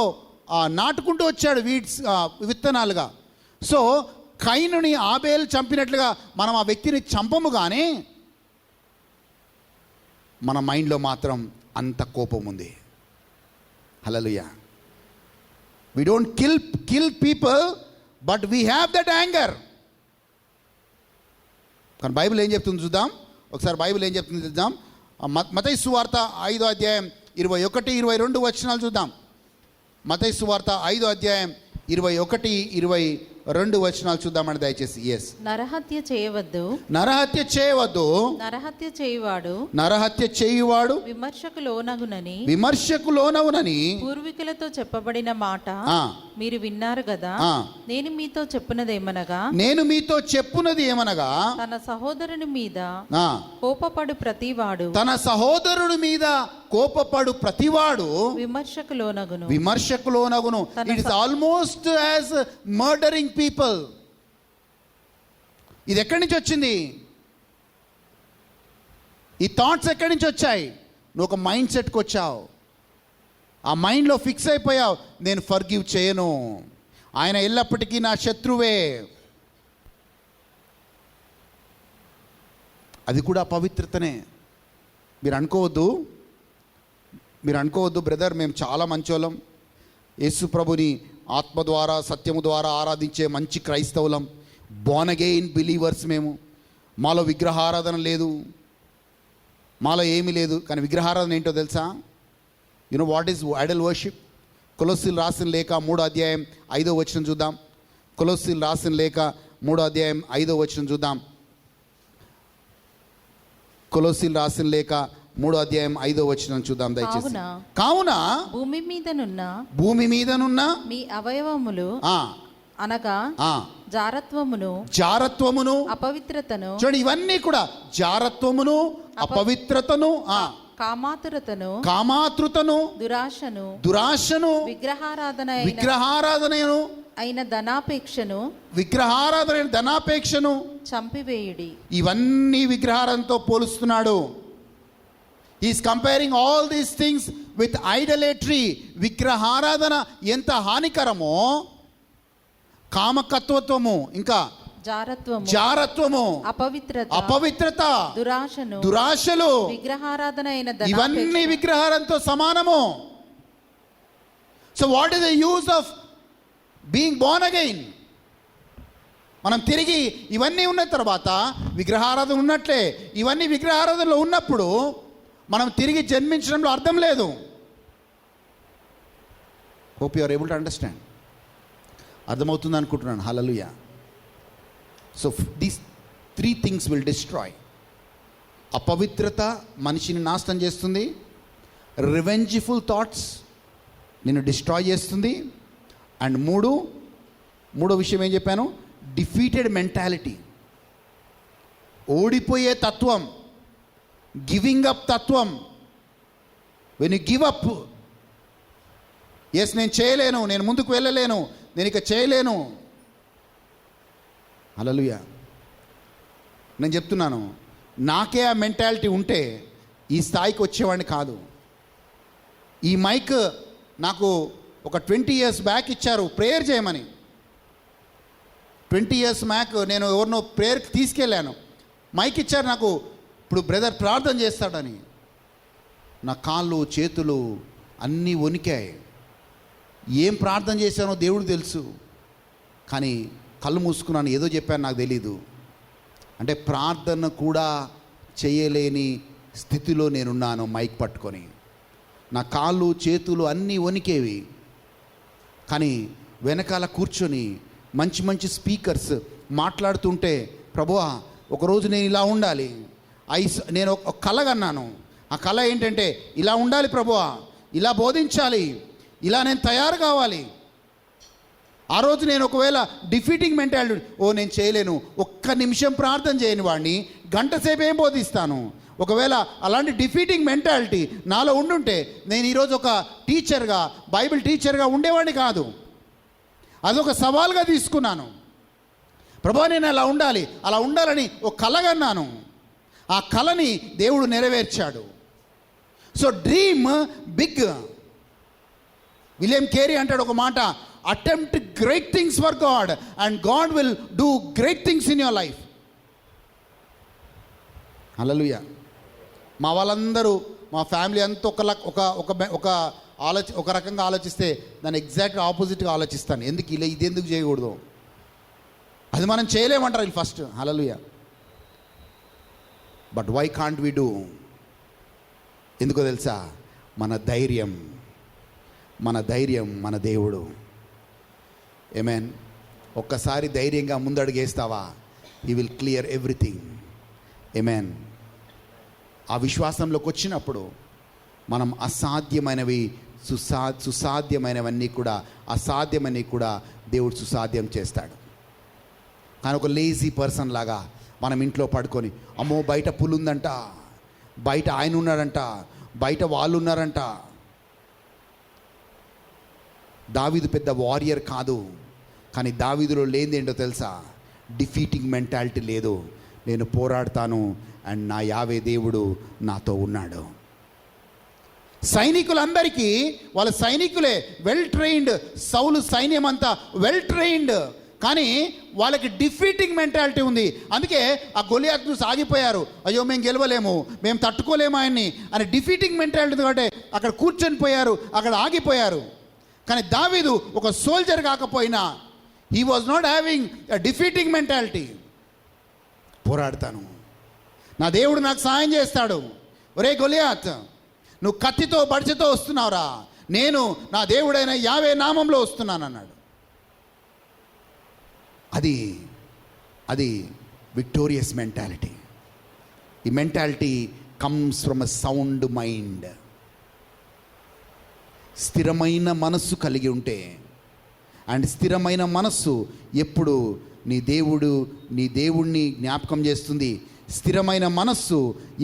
నాటుకుంటూ వచ్చాడు విత్తనాలుగా. సో కయీనుని ఆబేలు చంపినట్లుగా మనం ఆ వ్యక్తిని చంపము, కానీ మన మైండ్లో మాత్రం అంత కోపం ఉంది. హల్లెలూయా. We don't kill people, but we have that anger. కానీ బైబిల్ ఏం చెప్తుంది చూద్దాం ఒకసారి. బైబిల్ ఏం చెప్తుంది చూద్దాం. మత్తయి సువార్త 5వ అధ్యాయం 21, 22 వచనాలు చూద్దాం. మత్తయి సువార్త 5వ అధ్యాయం 21, 22 వచనాలు చూద్దామండి దయచేసి. ఎస్. నరహత్య చేయవద్దు, నరహత్య చేయవద్దు, నరహత్య చేయువాడు, నరహత్య చేయువాడు విమర్శకు లోనగునని పూర్వీకులతో చెప్పబడిన మాట మీరు విన్నారు కదా. నేను మీతో చెప్పున్నది ఏమనగా తన సహోదరుని మీద కోపపడు ప్రతివాడు విమర్శకు లోనగును. It is almost as murdering people. ఇది ఎక్కడి నుంచి వచ్చింది? ఈ థాట్స్ ఎక్కడి నుంచి వచ్చాయి? నువ్వు ఒక మైండ్ సెట్కి వచ్చావు, ఆ మైండ్లో ఫిక్స్ అయిపోయావు, నేను ఫర్గివ్ చేయను, ఆయన ఎల్లప్పటికీ నా శత్రువే. అది కూడా పవిత్రతనే. మీరు అనుకోవద్దు బ్రదర్ మేము చాలా మంచోళ్ళం, యేసు ప్రభుని ఆత్మ ద్వారా సత్యము ద్వారా ఆరాధించే మంచి క్రైస్తవులం, బోర్న్ అగైన్ బిలీవర్స్ మేము, మాలో విగ్రహారాధన లేదు, మాలో ఏమీ లేదు. కానీ విగ్రహారాధన ఏంటో తెలుసా? You know what is idol worship? కొలొస్సీలు రాసిన లేఖ 3వ అధ్యాయం 5వ వచనం చూద్దాం. కొలొస్సీలు రాసిన లేఖ 3వ అధ్యాయం 5వ వచనం చూద్దాం. కొలొస్సీలు రాసిన లేఖ 3వ అధ్యాయం 5వ వచనం చూద్దాం దయచేసి. కావున భూమి మీదనున్న మీ అవయవములు అనగా జారత్వమును అపవిత్రతను, చూడండి ఇవన్నీ కూడా జారత్వమును అపవిత్రతను కామాతృతను దురాశను విగ్రహారాధనను అయిన ధనాపేక్షను చంపివేయుడి. ఇవన్నీ విగ్రహారంతో పోలుస్తున్నాడు. Is comparing all these things with idolatry. విగ్రహారాధన ఎంత హానికరమో, కామకత్వము, ఇంకా జారత్వము, అపవిత్రత, దురాశలు, విగ్రహారాధన అయిన ఇవన్నీ విగ్రహారంతో సమానము. So what is the use of being Born again? మనం తిరిగి ఇవన్నీ ఉన్న తర్వాత విగ్రహారాధన ఉన్నట్లే, ఇవన్నీ విగ్రహారాధనలో ఉన్నప్పుడు మనం తిరిగి జన్మించడంలో అర్థం లేదు. Hope you are able to understand. అర్థమవుతుంది అనుకుంటున్నాను. Hallelujah. So these 3 things will destroy. అపవిత్రత మనిషిని నాశనం చేస్తుంది, రివెంజ్ఫుల్ థాట్స్ నిన్ను డిస్ట్రాయ్ చేస్తుంది, అండ్ మూడో విషయం ఏం చెప్పాను? డిఫీటెడ్ మెంటాలిటీ, ఓడిపోయే తత్వం, గివింగ్ అప్ తత్వం. When you give up, yes నేను చేయలేను, నేను ముందుకు వెళ్ళలేను, నేను ఇక చేయలేను. హల్లెలూయా. నేను చెప్తున్నాను, నాకే ఆ మెంటాలిటీ ఉంటే ఈ స్థాయికి వచ్చేవాడిని కాదు. ఈ మైక్ నాకు ఒక 20 years బ్యాక్ ఇచ్చారు ప్రేయర్ చేయమని. 20 years బ్యాక్ నేను ఎవరినో ప్రేయర్కి తీసుకెళ్ళాను, మైక్ ఇచ్చారు నాకు, ఇప్పుడు బ్రదర్ ప్రార్థన చేస్తాడని. నా కాళ్ళు చేతులు అన్నీ వణికాయి. ఏం ప్రార్థన చేశానో దేవుడు తెలుసు, కానీ కళ్ళు మూసుకున్నాను, ఏదో చెప్పాను నాకు తెలీదు. అంటే ప్రార్థన కూడా చేయలేని స్థితిలో నేనున్నాను మైక్ పట్టుకొని. నా కాళ్ళు చేతులు అన్నీ వణికేవి, కానీ వెనకాల కూర్చొని మంచి మంచి స్పీకర్స్ మాట్లాడుతుంటే, ప్రభువా ఒకరోజు నేను ఇలా ఉండాలి, నేను ఒక కల కన్నాను. ఆ కళ ఏంటంటే, ఇలా ఉండాలి ప్రభువా, ఇలా బోధించాలి, ఇలా నేను తయారు కావాలి. ఆ రోజు నేను ఒకవేళ డిఫీటింగ్ మెంటాలిటీ, నేను చేయలేను, ఒక్క నిమిషం ప్రార్థన చేయని వాడిని గంట సేపు ఏం బోధిస్తాను. ఒకవేళ అలాంటి డిఫీటింగ్ మెంటాలిటీ నాలో ఉండుంటే నేను ఈరోజు ఒక టీచర్గా, బైబిల్ టీచర్గా ఉండేవాడిని కాదు. అదొక సవాల్గా తీసుకున్నాను. ప్రభువా నేను అలా ఉండాలి, అలా ఉండాలని ఒక కలగన్నాను. ఆ కళని దేవుడు నెరవేర్చాడు. So dream big. William Carey అంటాడు ఒక మాట, attempt great things for God and God will do great things in your life. Hallelujah. మా వాళ్ళందరూ, మా ఫ్యామిలీ అంతా ఒక రకంగా ఆలోచిస్తే దాన్ని ఎగ్జాక్ట్ ఆపోజిట్గా ఆలోచిస్తాను. ఇది ఎందుకు చేయకూడదు, అది మనం చేయలేమంటారు వీళ్ళు ఫస్ట్. హల్లెలూయా. But why can't we do? ఎందుకో తెలుసా? మన ధైర్యం మన దేవుడు. ఆమేన్. ఒక్కసారి ధైర్యంగా ముందడుగేస్తావా, హీ విల్ క్లియర్ ఎవ్రీథింగ్. ఆమేన్. ఆ విశ్వాసంలోకి వచ్చినప్పుడు మనం అసాధ్యమైనవి సుసాధ్యమైనవన్నీ కూడా, అసాధ్యమైనవి కూడా దేవుడు సుసాధ్యం చేస్తాడు. కానీ ఒక లేజీ పర్సన్ లాగా మనం ఇంట్లో పడుకొని, అమ్మో బయట పులు ఉందంట, బయట ఆయన ఉన్నాడంట, బయట వాళ్ళు ఉన్నారంట. దావీదు పెద్ద వారియర్ కాదు, కానీ దావీదులో లేనిదేంటో తెలుసా? డిఫీటింగ్ మెంటాలిటీ లేదు. నేను పోరాడతాను అండ్ నా యావే దేవుడు నాతో ఉన్నాడు. సైనికులందరికీ వాళ్ళ సైనికులే వెల్ ట్రైన్డ్. సౌలు సైన్యం అంతా వెల్ ట్రైన్డ్, కానీ వాళ్ళకి డిఫీటింగ్ మెంటాలిటీ ఉంది. అందుకే ఆ గొలియాతును సాగిపోయారు. అయ్యో మేము గెలవలేము, మేము తట్టుకోలేము ఆయన్ని అని డిఫీటింగ్ మెంటాలిటీ కాబట్టి అక్కడ కూర్చొని పోయారు, అక్కడ ఆగిపోయారు. కానీ దావీదు ఒక సోల్జర్ కాకపోయినా, he was not having a defeating mentality. పోరాడతాను, నా దేవుడు నాకు సాయం చేస్తాడు. ఒరే గొలియాత్, నువ్వు కత్తితో బడిచెతో వస్తున్నావురా, నేను నా దేవుడైన యావే నామంలో వస్తున్నాను అన్నాడు. అది విక్టోరియస్ మెంటాలిటీ. ఈ mentality comes from a sound mind. స్థిరమైన మనస్సు కలిగి ఉంటే, అండ్ స్థిరమైన మనస్సు ఎప్పుడు నీ దేవుణ్ణి జ్ఞాపకం చేస్తుంది. స్థిరమైన మనస్సు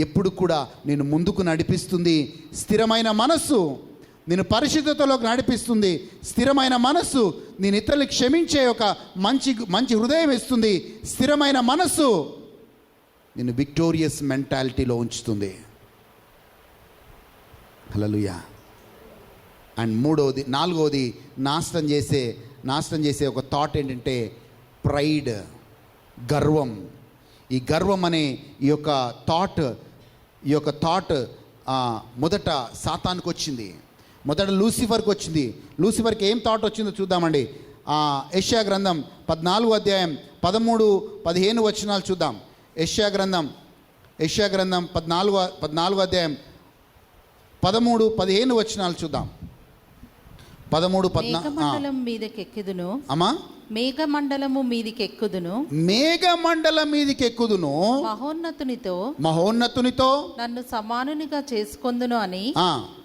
ఎప్పుడు కూడా నేను ముందుకు నడిపిస్తుంది. స్థిరమైన మనస్సు నేను పరిశుద్ధతలోకి నడిపిస్తుంది. స్థిరమైన మనస్సు నేను ఇతరులకు క్షమించే ఒక మంచి హృదయం ఇస్తుంది. స్థిరమైన మనస్సు నేను విక్టోరియస్ మెంటాలిటీలో ఉంచుతుంది. హల్లెలూయా. అండ్ నాలుగవది నాశనం చేసే ఒక థాట్ ఏంటంటే ప్రైడ్, గర్వం. ఈ గర్వం అనే ఈ యొక్క థాట్ మొదట సాతానుకు వచ్చింది, మొదట లూసిఫర్కి వచ్చింది. లూసిఫర్కి ఏం థాట్ వచ్చిందో చూద్దామండి. యెషయా గ్రంథం 14వ అధ్యాయం 13-15 వచనాలు చూద్దాం. యెషయా గ్రంథం 14వ అధ్యాయం 13-15 వచనాలు చూద్దాం. 13-14 మీదకెక్కుదును అమ్మా, మేఘమండలము మీదికెక్కుదును, మేఘమండలం మీదికెక్కుదును, మహోన్నతునితో నన్ను సమానునిగా చేసుకొందును అని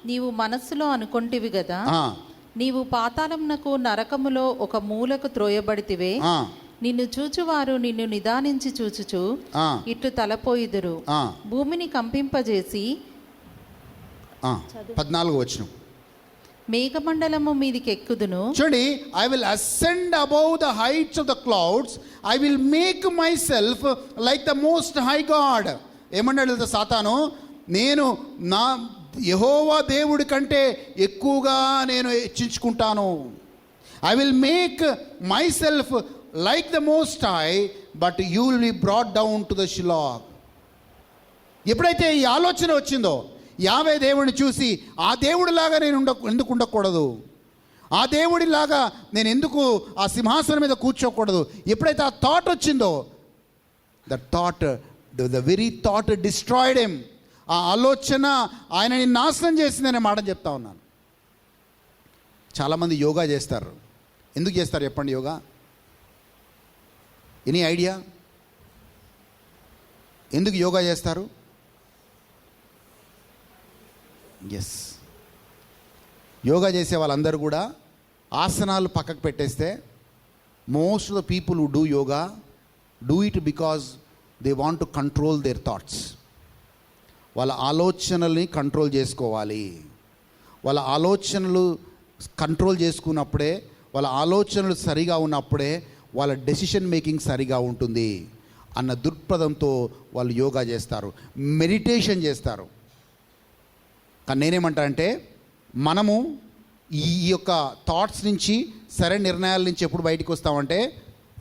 నీవు మనస్సులో అనుకొంటివి గదా. నీవు పాతాళమునకు నరకములో ఒక మూలకు త్రోయబడితివే. నిన్ను చూచువారు నిన్ను నిదానించి చూచుచు ఇట్లు తలపోయిదురు. భూమిని కంపింపజేసి 14 వచనం, మేఘమండలము మీదికి ఎక్కుదును. చూడండి, I will ascend above the heights of the clouds, I will make myself like the most high God. ఏమన్నాడు సాతాను? నేను నా యెహోవా దేవుడి కంటే ఎక్కువగా నేను హెచ్చించుకుంటాను. I will make myself like the most high, but you will be brought down to the Sheol. ఎప్పుడైతే ఈ ఆలోచన వచ్చిందో, యావే దేవుడిని చూసి ఆ దేవుడిలాగా నేను ఎందుకు ఉండకూడదు, ఆ దేవుడిలాగా నేను ఎందుకు ఆ సింహాసనం మీద కూర్చోకూడదు, ఎప్పుడైతే ఆ థాట్ వచ్చిందో, the very thought destroyed him. ఆ ఆలోచన ఆయనని నాశనం చేసిందనే మాట చెప్తా ఉన్నాను. చాలామంది యోగా చేస్తారు. ఎందుకు చేస్తారు చెప్పండి యోగా? Any idea? ఎందుకు యోగా చేస్తారు? ఎస్, యోగా చేసే వాళ్ళందరూ కూడా ఆసనాలు పక్కకు పెట్టేస్తే, most of the people who do yoga do it because they want to control their thoughts. వాళ్ళ ఆలోచనల్ని కంట్రోల్ చేసుకోవాలి. వాళ్ళ ఆలోచనలు కంట్రోల్ చేసుకున్నప్పుడే, వాళ్ళ ఆలోచనలు సరిగా ఉన్నప్పుడే వాళ్ళ డెసిషన్ మేకింగ్ సరిగా ఉంటుంది అన్న దృక్పథంతో వాళ్ళు యోగా చేస్తారు, మెడిటేషన్ చేస్తారు. కానీ నేనేమంటా అంటే, మనము ఈ యొక్క థాట్స్ నుంచి, సరైన నిర్ణయాల నుంచి ఎప్పుడు బయటకు వస్తామంటే,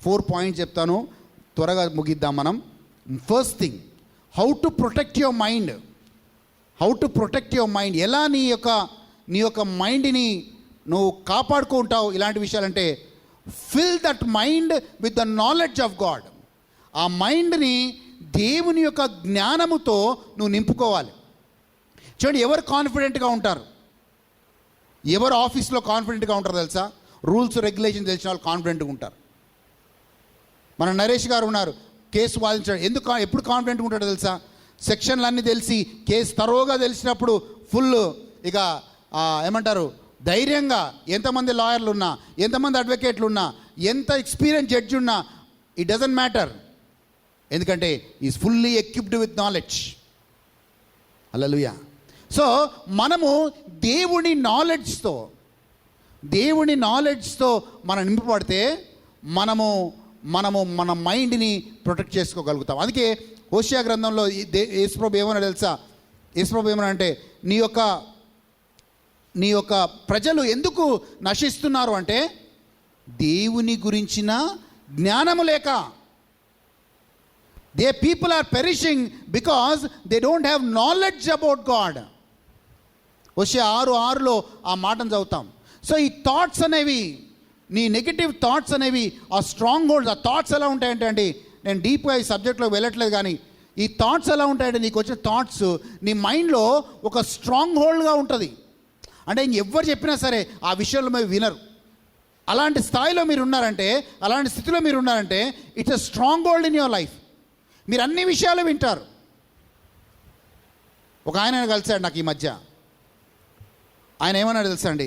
4 పాయింట్స్ చెప్తాను, త్వరగా ముగిద్దాం మనం. First thing, how to protect your mind. How to protect your mind. ఎలా నీ యొక్క మైండ్ని నువ్వు కాపాడుకుంటావు ఇలాంటి విషయాలంటే, fill that mind with the knowledge of God. ఆ మైండ్ని దేవుని యొక్క జ్ఞానముతో నువ్వు నింపుకోవాలి. చూడండి, ఎవరు కాన్ఫిడెంట్గా ఉంటారు, ఎవరు ఆఫీస్లో కాన్ఫిడెంట్గా ఉంటారు తెలుసా? రూల్స్ రెగ్యులేషన్ తెలిసిన వాళ్ళు కాన్ఫిడెంట్గా ఉంటారు. మన నరేష్ గారు ఉన్నారు, కేసు వాదించాడు. ఎప్పుడు కాన్ఫిడెంట్గా ఉంటాడో తెలుసా? సెక్షన్లు అన్నీ తెలిసి, కేసు తరోగా తెలిసినప్పుడు ఫుల్ ఇక ఏమంటారు, ధైర్యంగా, ఎంతమంది లాయర్లు ఉన్నా, ఎంతమంది అడ్వకేట్లు ఉన్నా, ఎంత ఎక్స్పీరియన్స్ జడ్జి ఉన్నా, ఇట్ డజంట్ మ్యాటర్. ఎందుకంటే is fully equipped with knowledge. Hallelujah. So మనము దేవుని నాలెడ్జ్తో మనం నింపబడితే మనము మన మైండ్ని ప్రొటెక్ట్ చేసుకోగలుగుతాం. అందుకే హోషేయ గ్రంథంలో యేసుప్రభు ఏమన్నా తెలుసా? యేసుప్రభు ఏమన్నా అంటే, నీ యొక్క ప్రజలు ఎందుకు నశిస్తున్నారు అంటే, దేవుని గురించిన జ్ఞానము లేక. They people are perishing because they don't have knowledge about God. హోషేయ 6:6లో ఆ మాటను చదువుతాం. సో ఈ థాట్స్ అనేవి, నీ నెగిటివ్ థాట్స్ అనేవి ఆ స్ట్రాంగ్ హోల్డ్స్. ఆ థాట్స్ ఎలా ఉంటాయంటే అండి, నేను డీప్గా ఈ సబ్జెక్ట్లో వెళ్ళట్లేదు, కానీ ఈ థాట్స్ ఎలా ఉంటాయంటే, నీకు వచ్చిన థాట్స్ నీ మైండ్లో ఒక స్ట్రాంగ్ హోల్డ్గా ఉంటుంది. అంటే ఇంకెవ్వరు చెప్పినా సరే ఆ విషయంలో మీరు వినరు. అలాంటి స్థాయిలో మీరు ఉన్నారంటే, అలాంటి స్థితిలో మీరు ఉన్నారంటే, it's a strong hold in your life. మీరు అన్ని విషయాలు వింటారు. ఒక ఆయన కలిసాడు నాకు ఈ మధ్య. ఆయన ఏమన్నాడు తెలుసా అండి?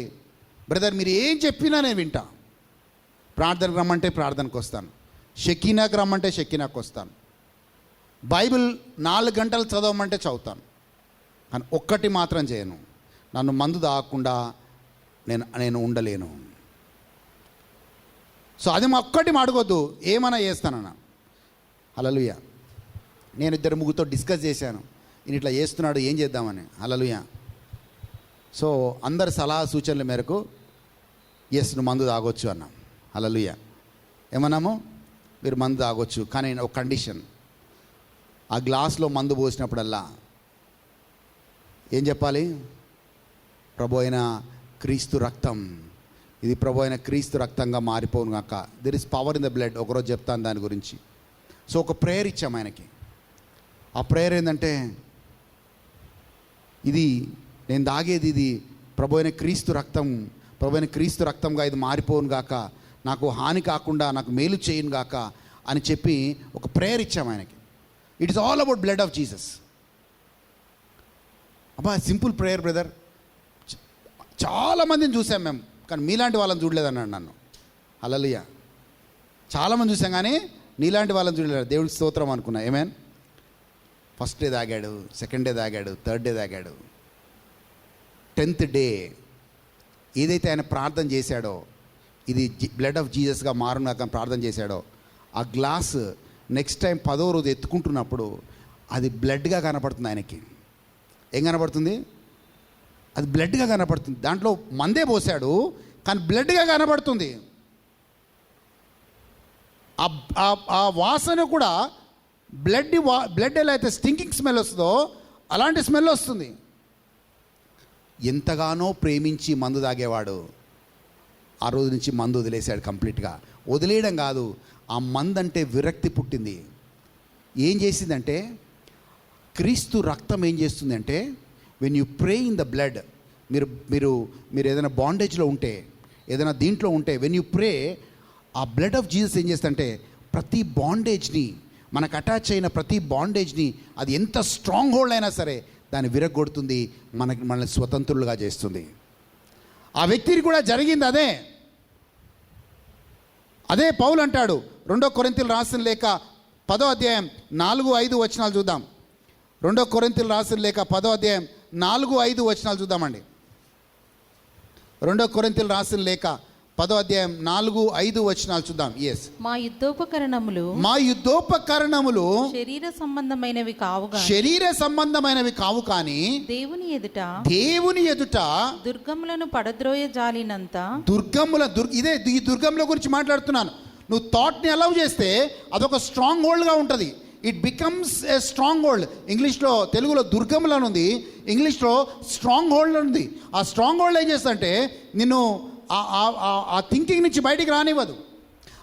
బ్రదర్, మీరు ఏం చెప్పినా నేను వింటా. ప్రార్థనకు రమ్మంటే ప్రార్థనకు వస్తాను, షకీనాకు రమ్మంటే షకీనాకు వస్తాను, బైబిల్ 4 గంటలు చదవమంటే చదువుతాను, కానీ ఒక్కటి మాత్రం చేయను, నన్ను మందు తాగకుండా నేను ఉండలేను. సో అది ఒక్కటి అడగొద్దు, ఏమైనా చేస్తానన్నా. హల్లెలూయా. నేను 2 ముగ్గురితో డిస్కస్ చేశాను, ఈయన ఇట్లా చేస్తున్నాడు, ఏం చేద్దామని. హల్లెలూయా. సో అందరి సలహా సూచనల మేరకు ఎస్, నువ్వు మందు తాగొచ్చు అన్నాం. హల్లెలూయా. ఏమన్నాము? మీరు మందు తాగొచ్చు, కానీ ఒక కండిషన్. ఆ గ్లాస్లో మందు పోసినప్పుడల్లా ఏం చెప్పాలి? ప్రభు అయిన క్రీస్తు రక్తం, ఇది ప్రభు అయిన క్రీస్తు రక్తంగా మారిపోను కాక. There is power in the blood. ఒకరోజు చెప్తాను దాని గురించి. సో ఒక ప్రేయర్ ఇచ్చాం ఆయనకి. ఆ ప్రేయర్ ఏంటంటే, ఇది నేను తాగేది, ఇది ప్రభు అయిన క్రీస్తు రక్తం, ప్రభు అయిన క్రీస్తు రక్తంగా ఇది మారిపోను గాక, నాకు హాని కాకుండా నాకు మేలు చేయను గాక అని చెప్పి ఒక ప్రేయర్ ఇచ్చాం ఆయనకి. It is all about blood of Jesus. అబ్బా, సింపుల్ ప్రేయర్ బ్రదర్. చాలామందిని చూసాం మేము, కానీ మీలాంటి వాళ్ళని చూడలేదన్నాడు నన్ను. హల్లెలూయా. చాలామంది చూసాం కానీ నీలాంటి వాళ్ళని చూడలేదు. దేవుడికి స్తోత్రం అనుకున్నా. ఏమేన్? ఫస్ట్ డే తాగాడు, సెకండ్ డే తాగాడు, థర్డ్ డే తాగాడు, 10th డే ఏదైతే ఆయన ప్రార్థన చేశాడో, ఇది బ్లడ్ ఆఫ్ జీసస్గా మారునాక ప్రార్థన చేశాడో, ఆ గ్లాస్ నెక్స్ట్ టైం 10వ రోజు ఎత్తుకుంటున్నప్పుడు అది బ్లడ్గా కనపడుతుంది ఆయనకి. ఏం కనపడుతుంది? అది బ్లడ్గా కనపడుతుంది. దాంట్లో మందే పోసాడు కానీ బ్లడ్గా కనపడుతుంది. ఆ వాసన కూడా బ్లడ్ ఎలా అయితే స్టింకింగ్ స్మెల్ వస్తుందో అలాంటి స్మెల్ వస్తుంది. ఎంతగానో ప్రేమించి మందు తాగేవాడు ఆ రోజు నుంచి మందు వదిలేశాడు కంప్లీట్గా. వదిలేయడం కాదు, ఆ మందు అంటే విరక్తి పుట్టింది. ఏం చేసిందంటే, క్రీస్తు రక్తం ఏం చేస్తుందంటే, when you pray in the blood, మీరు మీరు మీరు ఏదైనా బాండేజ్లో ఉంటే, ఏదైనా దీంట్లో ఉంటే, వెన్ యూ ప్రే, ఆ బ్లడ్ ఆఫ్ జీసస్ ఏం చేస్తుందంటే ప్రతి బాండేజ్ని, మనకు అటాచ్ అయిన ప్రతి బాండేజ్ని, అది ఎంత స్ట్రాంగ్ హోల్డ్ అయినా సరే దాన్ని విరగొడుతుంది, మనల్ని స్వతంత్రులుగా చేస్తుంది. ఆ వ్యక్తికి కూడా జరిగింది అదే పౌలు అంటాడు. 2 కొరింథీయులు రాసిన లేఖ 10వ అధ్యాయం 4-5 వచనాలు చూద్దాం. 2 కొరింథీయులు రాసిన లేఖ 10వ అధ్యాయం 4-5 వచనాలు చూద్దామండి. 2 కొరింథీయులు రాసిన లేఖ 10వ అధ్యాయం 4-5 వచనాలు చూద్దాం. మా యుద్ధోపకరణములు శరీర సంబంధమైనవి కావు కానీ దేవుని ఎదుట దుర్గములను పడద్రోయ జాలినంత ఈ దుర్గముల గురించి మాట్లాడుతున్నాను. నువ్వు థాట్ని అలౌ చేస్తే అదొక స్ట్రాంగ్ హోల్డ్గా ఉంటుంది. It becomes a strong hold. ఇంగ్లీష్లో, తెలుగులో దుర్గములు అని ఉంది, ఇంగ్లీష్లో స్ట్రాంగ్ హోల్డ్ ఉంది. ఆ స్ట్రాంగ్ హోల్డ్ ఏం చేస్తుందంటే నిన్ను ఆ థింకింగ్ నుంచి బయటికి రానివ్వదు,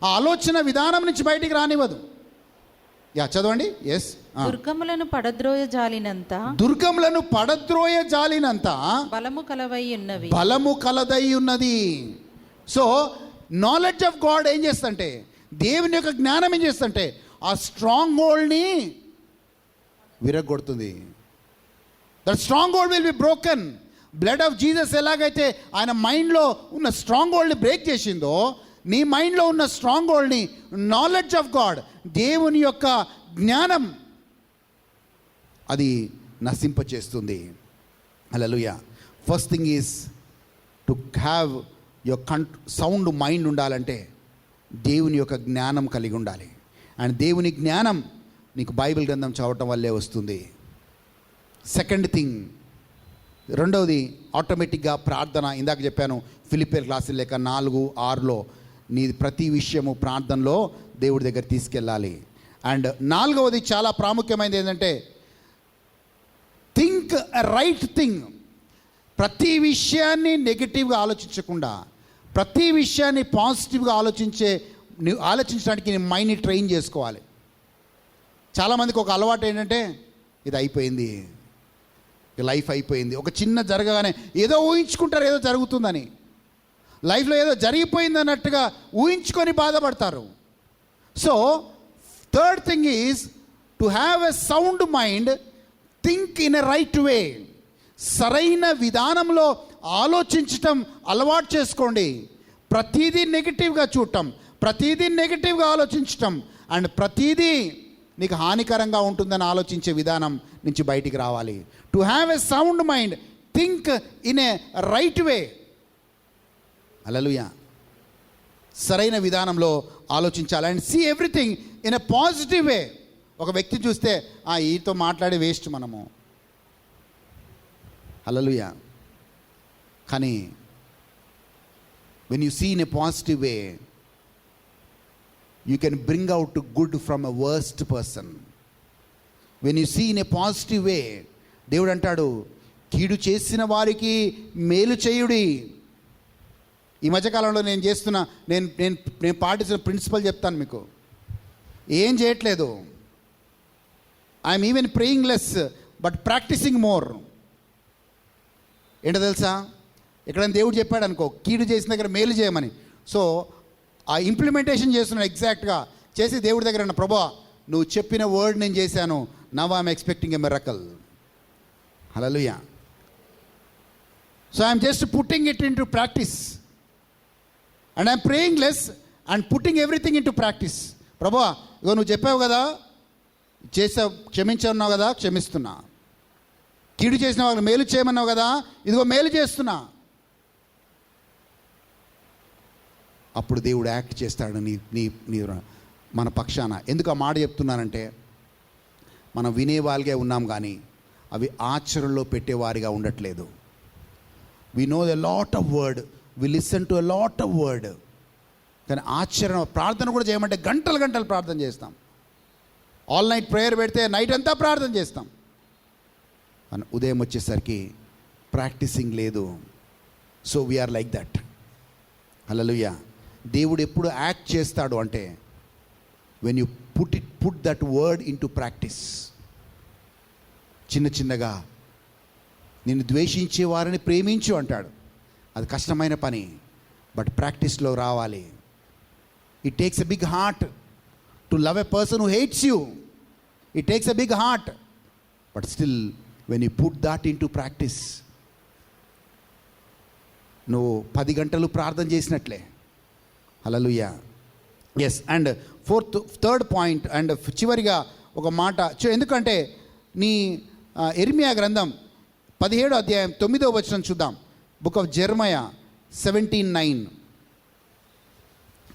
ఆ ఆలోచన విధానం నుంచి బయటికి రానివ్వదు. చదవండి. దుర్గములను పడద్రోయ జాలినంత బలము కలదై ఉన్నది. సో నాలెడ్జ్ ఆఫ్ గాడ్ ఏం చేస్తుంటే, దేవుని యొక్క జ్ఞానం ఏం చేస్తుంటే ఆ స్ట్రాంగ్ హోల్డ్ని విరగొడుతుంది. That stronghold will be broken. Blood of Jesus ఎలాగైతే ఆయన మైండ్లో ఉన్న స్ట్రాంగ్ హోల్డ్ని బ్రేక్ చేసిందో, నీ మైండ్లో ఉన్న స్ట్రాంగ్ హోల్డ్ని నాలెడ్జ్ ఆఫ్ గాడ్, దేవుని యొక్క జ్ఞానం, అది నశింపచేస్తుంది. Hallelujah. First thing is to have your sound mind ఉండాలంటే దేవుని యొక్క జ్ఞానం కలిగి ఉండాలి. అండ్ దేవుని జ్ఞానం నీకు బైబిల్ గ్రంథం చదవటం వల్లే వస్తుంది. సెకండ్ థింగ్, రెండవది ఆటోమేటిక్గా ప్రార్థన. ఇందాక చెప్పాను, ఫిలిప్పీయులకు రాసిన లేఖ 4:6లో నీ ప్రతి విషయము ప్రార్థనలో దేవుడి దగ్గర తీసుకెళ్ళాలి. అండ్ నాలుగవది చాలా ప్రాముఖ్యమైనది ఏంటంటే థింక్ రైట్ థింగ్. ప్రతి విషయాన్ని నెగిటివ్గా ఆలోచించకుండా ప్రతి విషయాన్ని పాజిటివ్గా ఆలోచించడానికి నీ మైండ్ని ట్రైన్ చేసుకోవాలి. చాలామందికి ఒక అలవాటు ఏంటంటే, ఇది అయిపోయింది, లైఫ్ అయిపోయింది. ఒక చిన్న జరగగానే ఏదో ఊహించుకుంటారు, ఏదో జరుగుతుందని. లైఫ్లో ఏదో జరిగిపోయింది అన్నట్టుగా ఊహించుకొని బాధపడతారు. So third thing is to have a sound mind, think in a right way. సరైన విధానంలో ఆలోచించటం అలవాటు చేసుకోండి. ప్రతిదీ నెగిటివ్గా చూడటం, ప్రతిదీ నెగిటివ్గా ఆలోచించటం, అండ్ ప్రతిదీ నీకు హానికరంగా ఉంటుందని ఆలోచించే విధానం నుంచి బయటికి రావాలి. To have a sound mind, think in a right way. Hallelujah. సరైన విధానంలో ఆలోచించాలి. And see everything in a positive way. ఒక వ్యక్తి చూస్తే ఈతో మాట్లాడే వేస్ట్ మనము, హల్లెలూయా. కానీ when you see in a positive way, you can bring out good from a worst person. When you see in a positive way, దేవుడు అంటాడు, కీడు చేసిన వారికి మేలు చేయుడి. ఈ మధ్యకాలంలో నేను పాటించిన ప్రిన్సిపల్ చెప్తాను మీకు. ఏం చేయట్లేదు, I'm even praying less but practising more. ఏంటో తెలుసా, ఎక్కడైనా దేవుడు చెప్పాడు అనుకో, కీడు చేసిన దగ్గర మేలు చేయమని, సో ఆ ఇంప్లిమెంటేషన్ చేస్తున్నాను ఎగ్జాక్ట్గా. చేసి దేవుడి దగ్గర అన్న, ప్రభువా నువ్వు చెప్పిన వర్డ్ నేను చేశాను, now I'm expecting a miracle. Hallelujah. So I'm just putting it in to practice and I'm praying less and putting everything in to practice. ప్రభువా ఇగో నువ్వు చెప్పావు కదా, క్షమించన్నావు కదా, క్షమిస్తున్నా. కీడు చేసిన వాళ్ళకి మేలు చేయమన్నావు కదా, ఇదిగో మేలు చేస్తున్నా. అప్పుడు దేవుడు యాక్ట్ చేస్తాడు నీ మన పక్షాన. ఎందుకు ఆ మాట చెప్తున్నానంటే, మనం వినేవాళ్ళగా ఉన్నాం కానీ అవి ఆచరణలో పెట్టేవారిగా ఉండట్లేదు. We know a lot of word, we listen to a lot of word, కానీ ఆచరణ ప్రార్థన కూడా చేయమంటే గంటలు గంటలు ప్రార్థన చేస్తాం. ఆల్ నైట్ ప్రేయర్ పెడితే నైట్ అంతా ప్రార్థన చేస్తాం. అని ఉదయం వచ్చేసరికి ప్రాక్టీసింగ్ లేదు. So we are like that. Hallelujah. దేవుడు ఎప్పుడు యాక్ట్ చేస్తాడు అంటే when you put that word into practice. చిన్న చిన్నగా నిన్ను ద్వేషించే వారిని ప్రేమించు అంటాడు. అది కష్టమైన పని, బట్ ప్రాక్టీస్లో రావాలి. It takes a big heart to love a person who hates you. It takes a big heart, but still when you put that into practice, నువ్వు 10 గంటలు ప్రార్థన చేసినట్లే. Hallelujah. Yes. And third point and చివరిగా ఒక మాట, ఎందుకంటే నీ యెర్మీయా గ్రంథం 17వ అధ్యాయం 9వ వచనం చూద్దాం. బుక్ ఆఫ్ జెర్మయా 17:9,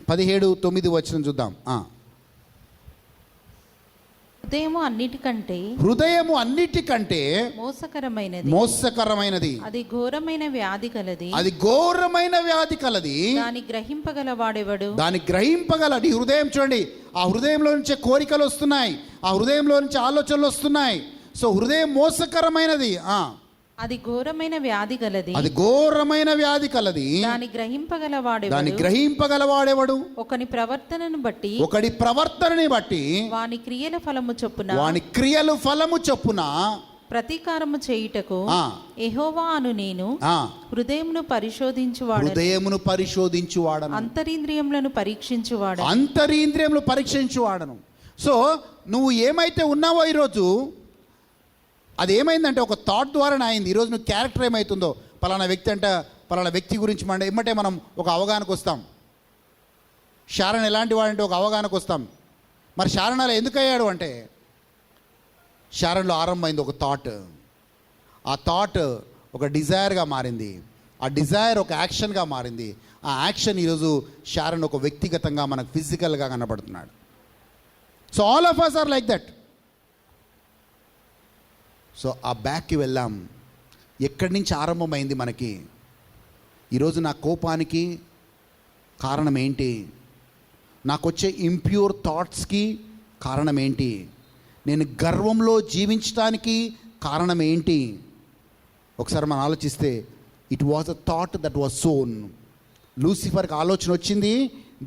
17:9 వచనం చూద్దాం. హృదయము అన్నిటికంటే మోసకరమైనది, అది ఘోరమైన వ్యాధి కలది, దాని గ్రహింపగల నీ హృదయం చూడండి. ఆ హృదయంలో నుంచే కోరికలు వస్తున్నాయి, ఆ హృదయంలో నుంచి ఆలోచనలు వస్తున్నాయి. సో హృదయం మోసకరమైనది, అది ఘోరమైన వ్యాధి కలది, దాని గ్రహింపగలవాడెవడు? ఒకని ప్రవర్తనని బట్టి వాని క్రియల ఫలము చొప్పున ప్రతీకారము చేయుటకు యెహోవా అను నేను హృదయమును పరిశోధించువాడను, అంతరింద్రియములను పరీక్షించువాడను. సో నువ్వు ఏమైతే ఉన్నావో ఈరోజు, అది ఏమైందంటే ఒక థాట్ ద్వారానే అయింది. ఈరోజు నువ్వు క్యారెక్టర్ ఏమవుతుందో, పలానా వ్యక్తి గురించి ఎమ్మటే మనం ఒక అవగాహనకు వస్తాం. శారన్ ఎలాంటి వాడంటే ఒక అవగాహనకు వస్తాం. మరి శారన్ అలా ఎందుకు అయ్యాడు అంటే, శారన్లో ఆరంభమైంది ఒక థాట్. ఆ థాట్ ఒక డిజైర్గా మారింది, ఆ డిజైర్ ఒక యాక్షన్గా మారింది. ఆ యాక్షన్ ఈరోజు శారన్ ఒక వ్యక్తిగతంగా మనకు ఫిజికల్గా కనబడుతున్నాడు. So all of us are like that. So ఆ బ్యాక్కి వెళ్ళాం. ఎక్కడి నుంచి ఆరంభమైంది మనకి? ఈరోజు నా కోపానికి కారణం ఏంటి? నాకు వచ్చే ఇంప్యూర్ థాట్స్కి కారణం ఏంటి? నేను గర్వంలో జీవించడానికి కారణం ఏంటి? ఒకసారి మనం ఆలోచిస్తే, it was a thought that was sown. లూసిఫర్కి ఆలోచన వచ్చింది,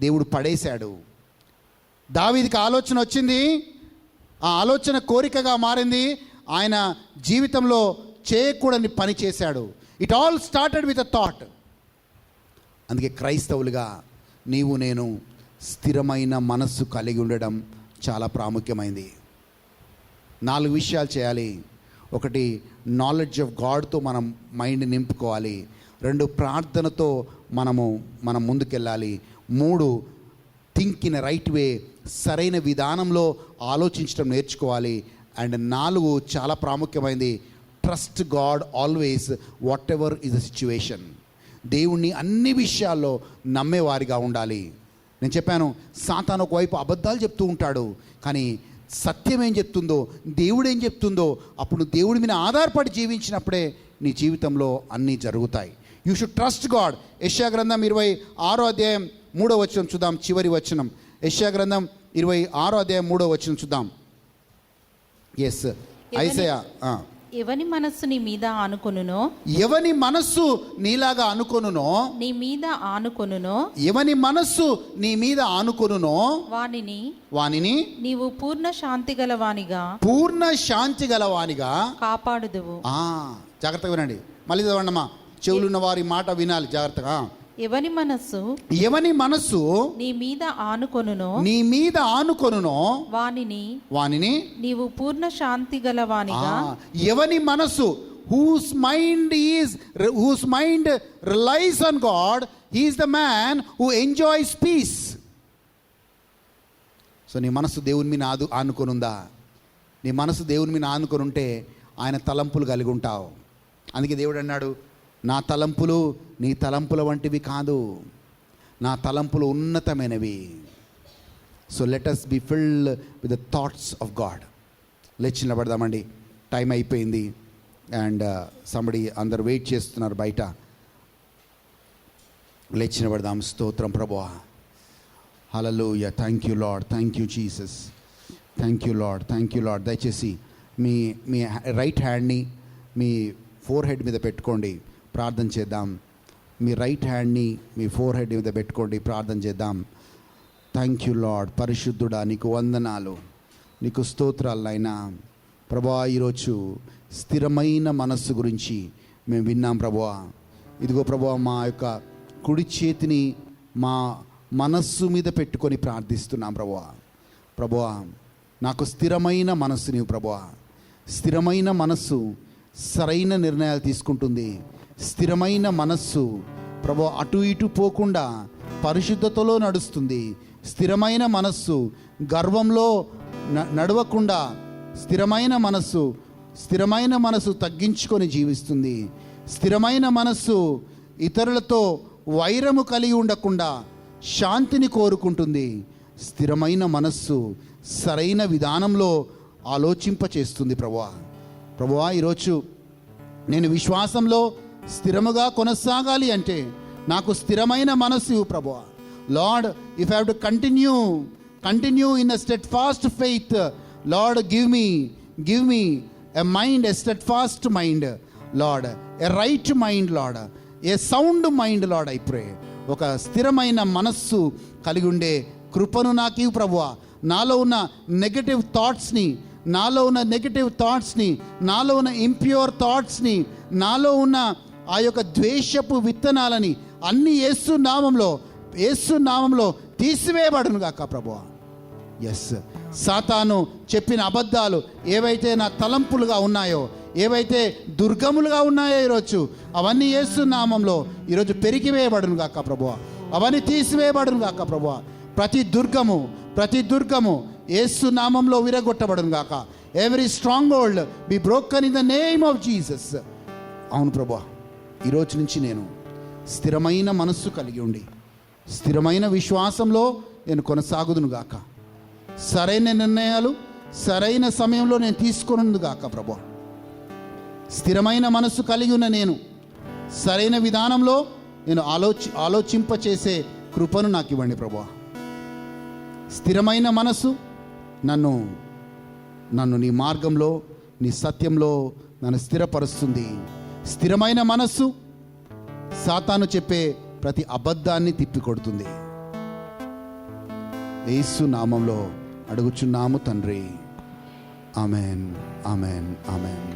దేవుడు పడేశాడు. దావీదుకి ఆలోచన వచ్చింది, ఆ ఆలోచన కోరికగా మారింది, ఆయన జీవితంలో చేయకూడని పని చేశాడు. It all started with a thought. అందుకే క్రైస్తవులుగా నీవు నేను స్థిరమైన మనస్సు కలిగి ఉండడం చాలా ప్రాముఖ్యమైంది. 4 విషయాలు చేయాలి. 1, నాలెడ్జ్ ఆఫ్ గాడ్తో మనం మైండ్ నింపుకోవాలి. 2, ప్రార్థనతో మనం ముందుకెళ్ళాలి. 3, think in a right way, సరైన విధానంలో ఆలోచించడం నేర్చుకోవాలి. అండ్ 4, చాలా ప్రాముఖ్యమైనది, trust God always what ever is the situation. దేవుణ్ణి అన్ని విషయాల్లో నమ్మేవారిగా ఉండాలి. నేను చెప్పాను, సాతాను ఒకవైపు అబద్ధాలు చెప్తూ ఉంటాడు, కానీ సత్యం ఏం చెప్తుందో, దేవుడు ఏం చెప్తుందో, అప్పుడు దేవుడి మీద ఆధారపడి జీవించినప్పుడే నీ జీవితంలో అన్నీ జరుగుతాయి. You should trust God. యెషయా గ్రంథం 26వ అధ్యాయం 3వ వచనం చూద్దాం. చివరి వచనం, యెషయా గ్రంథం 26వ అధ్యాయం 3వ వచనం చూద్దాం. Yes, Isaiah. ఎవని మనస్సు నీ మీద ఆనుకొనునో, ఎవని మనస్సు నీలాగా అనుకొనునో, నీ మీద ఆనుకొనునో, ఎవని మనస్సు నీ మీద ఆనుకొనునో వానిని నీవు పూర్ణ శాంతి గలవానిగా కాపాడుదువు. జాగ్రత్తగా వినండి, మళ్ళీ చదవండమ్మా. చెవులున్న వారి మాట వినాలి జాగ్రత్తగా. ఎవని మనస్సు నీ మీద ఆనుకొనునో వానిని నీవు పూర్ణ శాంతి గలవానిగా. ఎవని మనస్సు, whose mind relies on God, he is the man who enjoys peace. So నీ మనస్సు దేవుని మీద ఆనుకొనుందా? నీ మనస్సు దేవుని మీద ఆనుకొని ఉంటే ఆయన తలంపులు కలిగి ఉంటావు. అందుకే దేవుడు అన్నాడు, నా తలంపులు నీ తలంపుల వంటివి కాదు, నా తలంపులు ఉన్నతమైనవి. So let us be filled with the thoughts of God. లేచి నిలబడదామండి, టైం అయిపోయింది. అండ్ సంబడి అందరు వెయిట్ చేస్తున్నారు బయట. లేచిన పడదాం. స్తోత్రం ప్రభువా. Hallelujah. Thank you Lord, thank you Jesus, thank you Lord, thank you Lord. దయచేసి మీ మీ రైట్ హ్యాండ్ని మీ ఫోర్ హెడ్ మీద పెట్టుకోండి, ప్రార్థన చేద్దాం. మీ రైట్ హ్యాండ్ని మీ ఫోర్ హెడ్ మీద పెట్టుకోండి, ప్రార్థన చేద్దాం. Thank you lord. పరిశుద్ధుడా, నీకు వందనాలు, నీకు స్తోత్రాలు నాయనా. ప్రభువా, ఈరోజు స్థిరమైన మనస్సు గురించి మేము విన్నాం ప్రభువా. ఇదిగో ప్రభువా, మా యొక్క కుడి చేతిని మా మనస్సు మీద పెట్టుకొని ప్రార్థిస్తున్నాం ప్రభువా. ప్రభువా, నాకు స్థిరమైన మనస్సు నీవు ప్రభువా. స్థిరమైన మనస్సు సరైన నిర్ణయాలు తీసుకుంటుంది. స్థిరమైన మనస్సు ప్రభువా అటు ఇటు పోకుండా పరిశుద్ధతలో నడుస్తుంది. స్థిరమైన మనస్సు గర్వంలో నడవకుండా స్థిరమైన మనస్సు తగ్గించుకొని జీవిస్తుంది. స్థిరమైన మనస్సు ఇతరులతో వైరము కలిగి ఉండకుండా శాంతిని కోరుకుంటుంది. స్థిరమైన మనస్సు సరైన విధానంలో ఆలోచింపచేస్తుంది ప్రభువా. ఈరోజు నేను విశ్వాసంలో స్థిరముగా కొనసాగాలి అంటే నాకు స్థిరమైన మనస్సు ప్రభువా. Lord, if I have to continue in a steadfast faith, Lord give me a mind, a steadfast mind Lord, a right mind Lord, a sound mind Lord. I pray, ఒక స్థిరమైన మనస్సు కలిగి ఉండే కృపను నాకు ఇవ్వు ప్రభువా. నాలో ఉన్న నెగటివ్ థాట్స్ని, నాలో ఉన్న ఇంప్యూర్ థాట్స్ని, నాలో ఉన్న ఆ యొక్క ద్వేషపు విత్తనాలని అన్ని యేసు నామంలో తీసివేయబడును గాక ప్రభువా. ఎస్, సాతాను చెప్పిన అబద్ధాలు ఏవైతే నా తలంపులుగా ఉన్నాయో, ఏవైతే దుర్గములుగా ఉన్నాయో ఈరోజు అవన్నీ యేసు నామంలో ఈరోజు పెరిగివేయబడును గాక ప్రభువా. అవన్నీ తీసివేయబడును గాక ప్రభువా. ప్రతి దుర్గము యేసు నామంలో విరగొట్టబడును గాక. Every strong hold be broken in the name of Jesus. అవును ప్రభువా, ఈరోజు నుంచి నేను స్థిరమైన మనస్సు కలిగి ఉండి స్థిరమైన విశ్వాసంలో నేను కొనసాగుదును గాక. సరైన నిర్ణయాలు సరైన సమయంలో నేను తీసుకొనుందు గాక ప్రభువా. స్థిరమైన మనస్సు కలిగి ఉన్న నేను సరైన విధానంలో నేను ఆలోచింపచేసే కృపను నాకు ఇవ్వండి ప్రభువా. స్థిరమైన మనస్సు నన్ను నీ మార్గంలో, నీ సత్యంలో నన్ను స్థిరపరుస్తుంది. స్థిరమైన మనస్సు సాతాను చెప్పే ప్రతి అబద్ధాన్ని తిప్పికొడుతుంది. యేసు నామంలో అడుగుచున్నాము తండ్రి. Amen, amen, amen.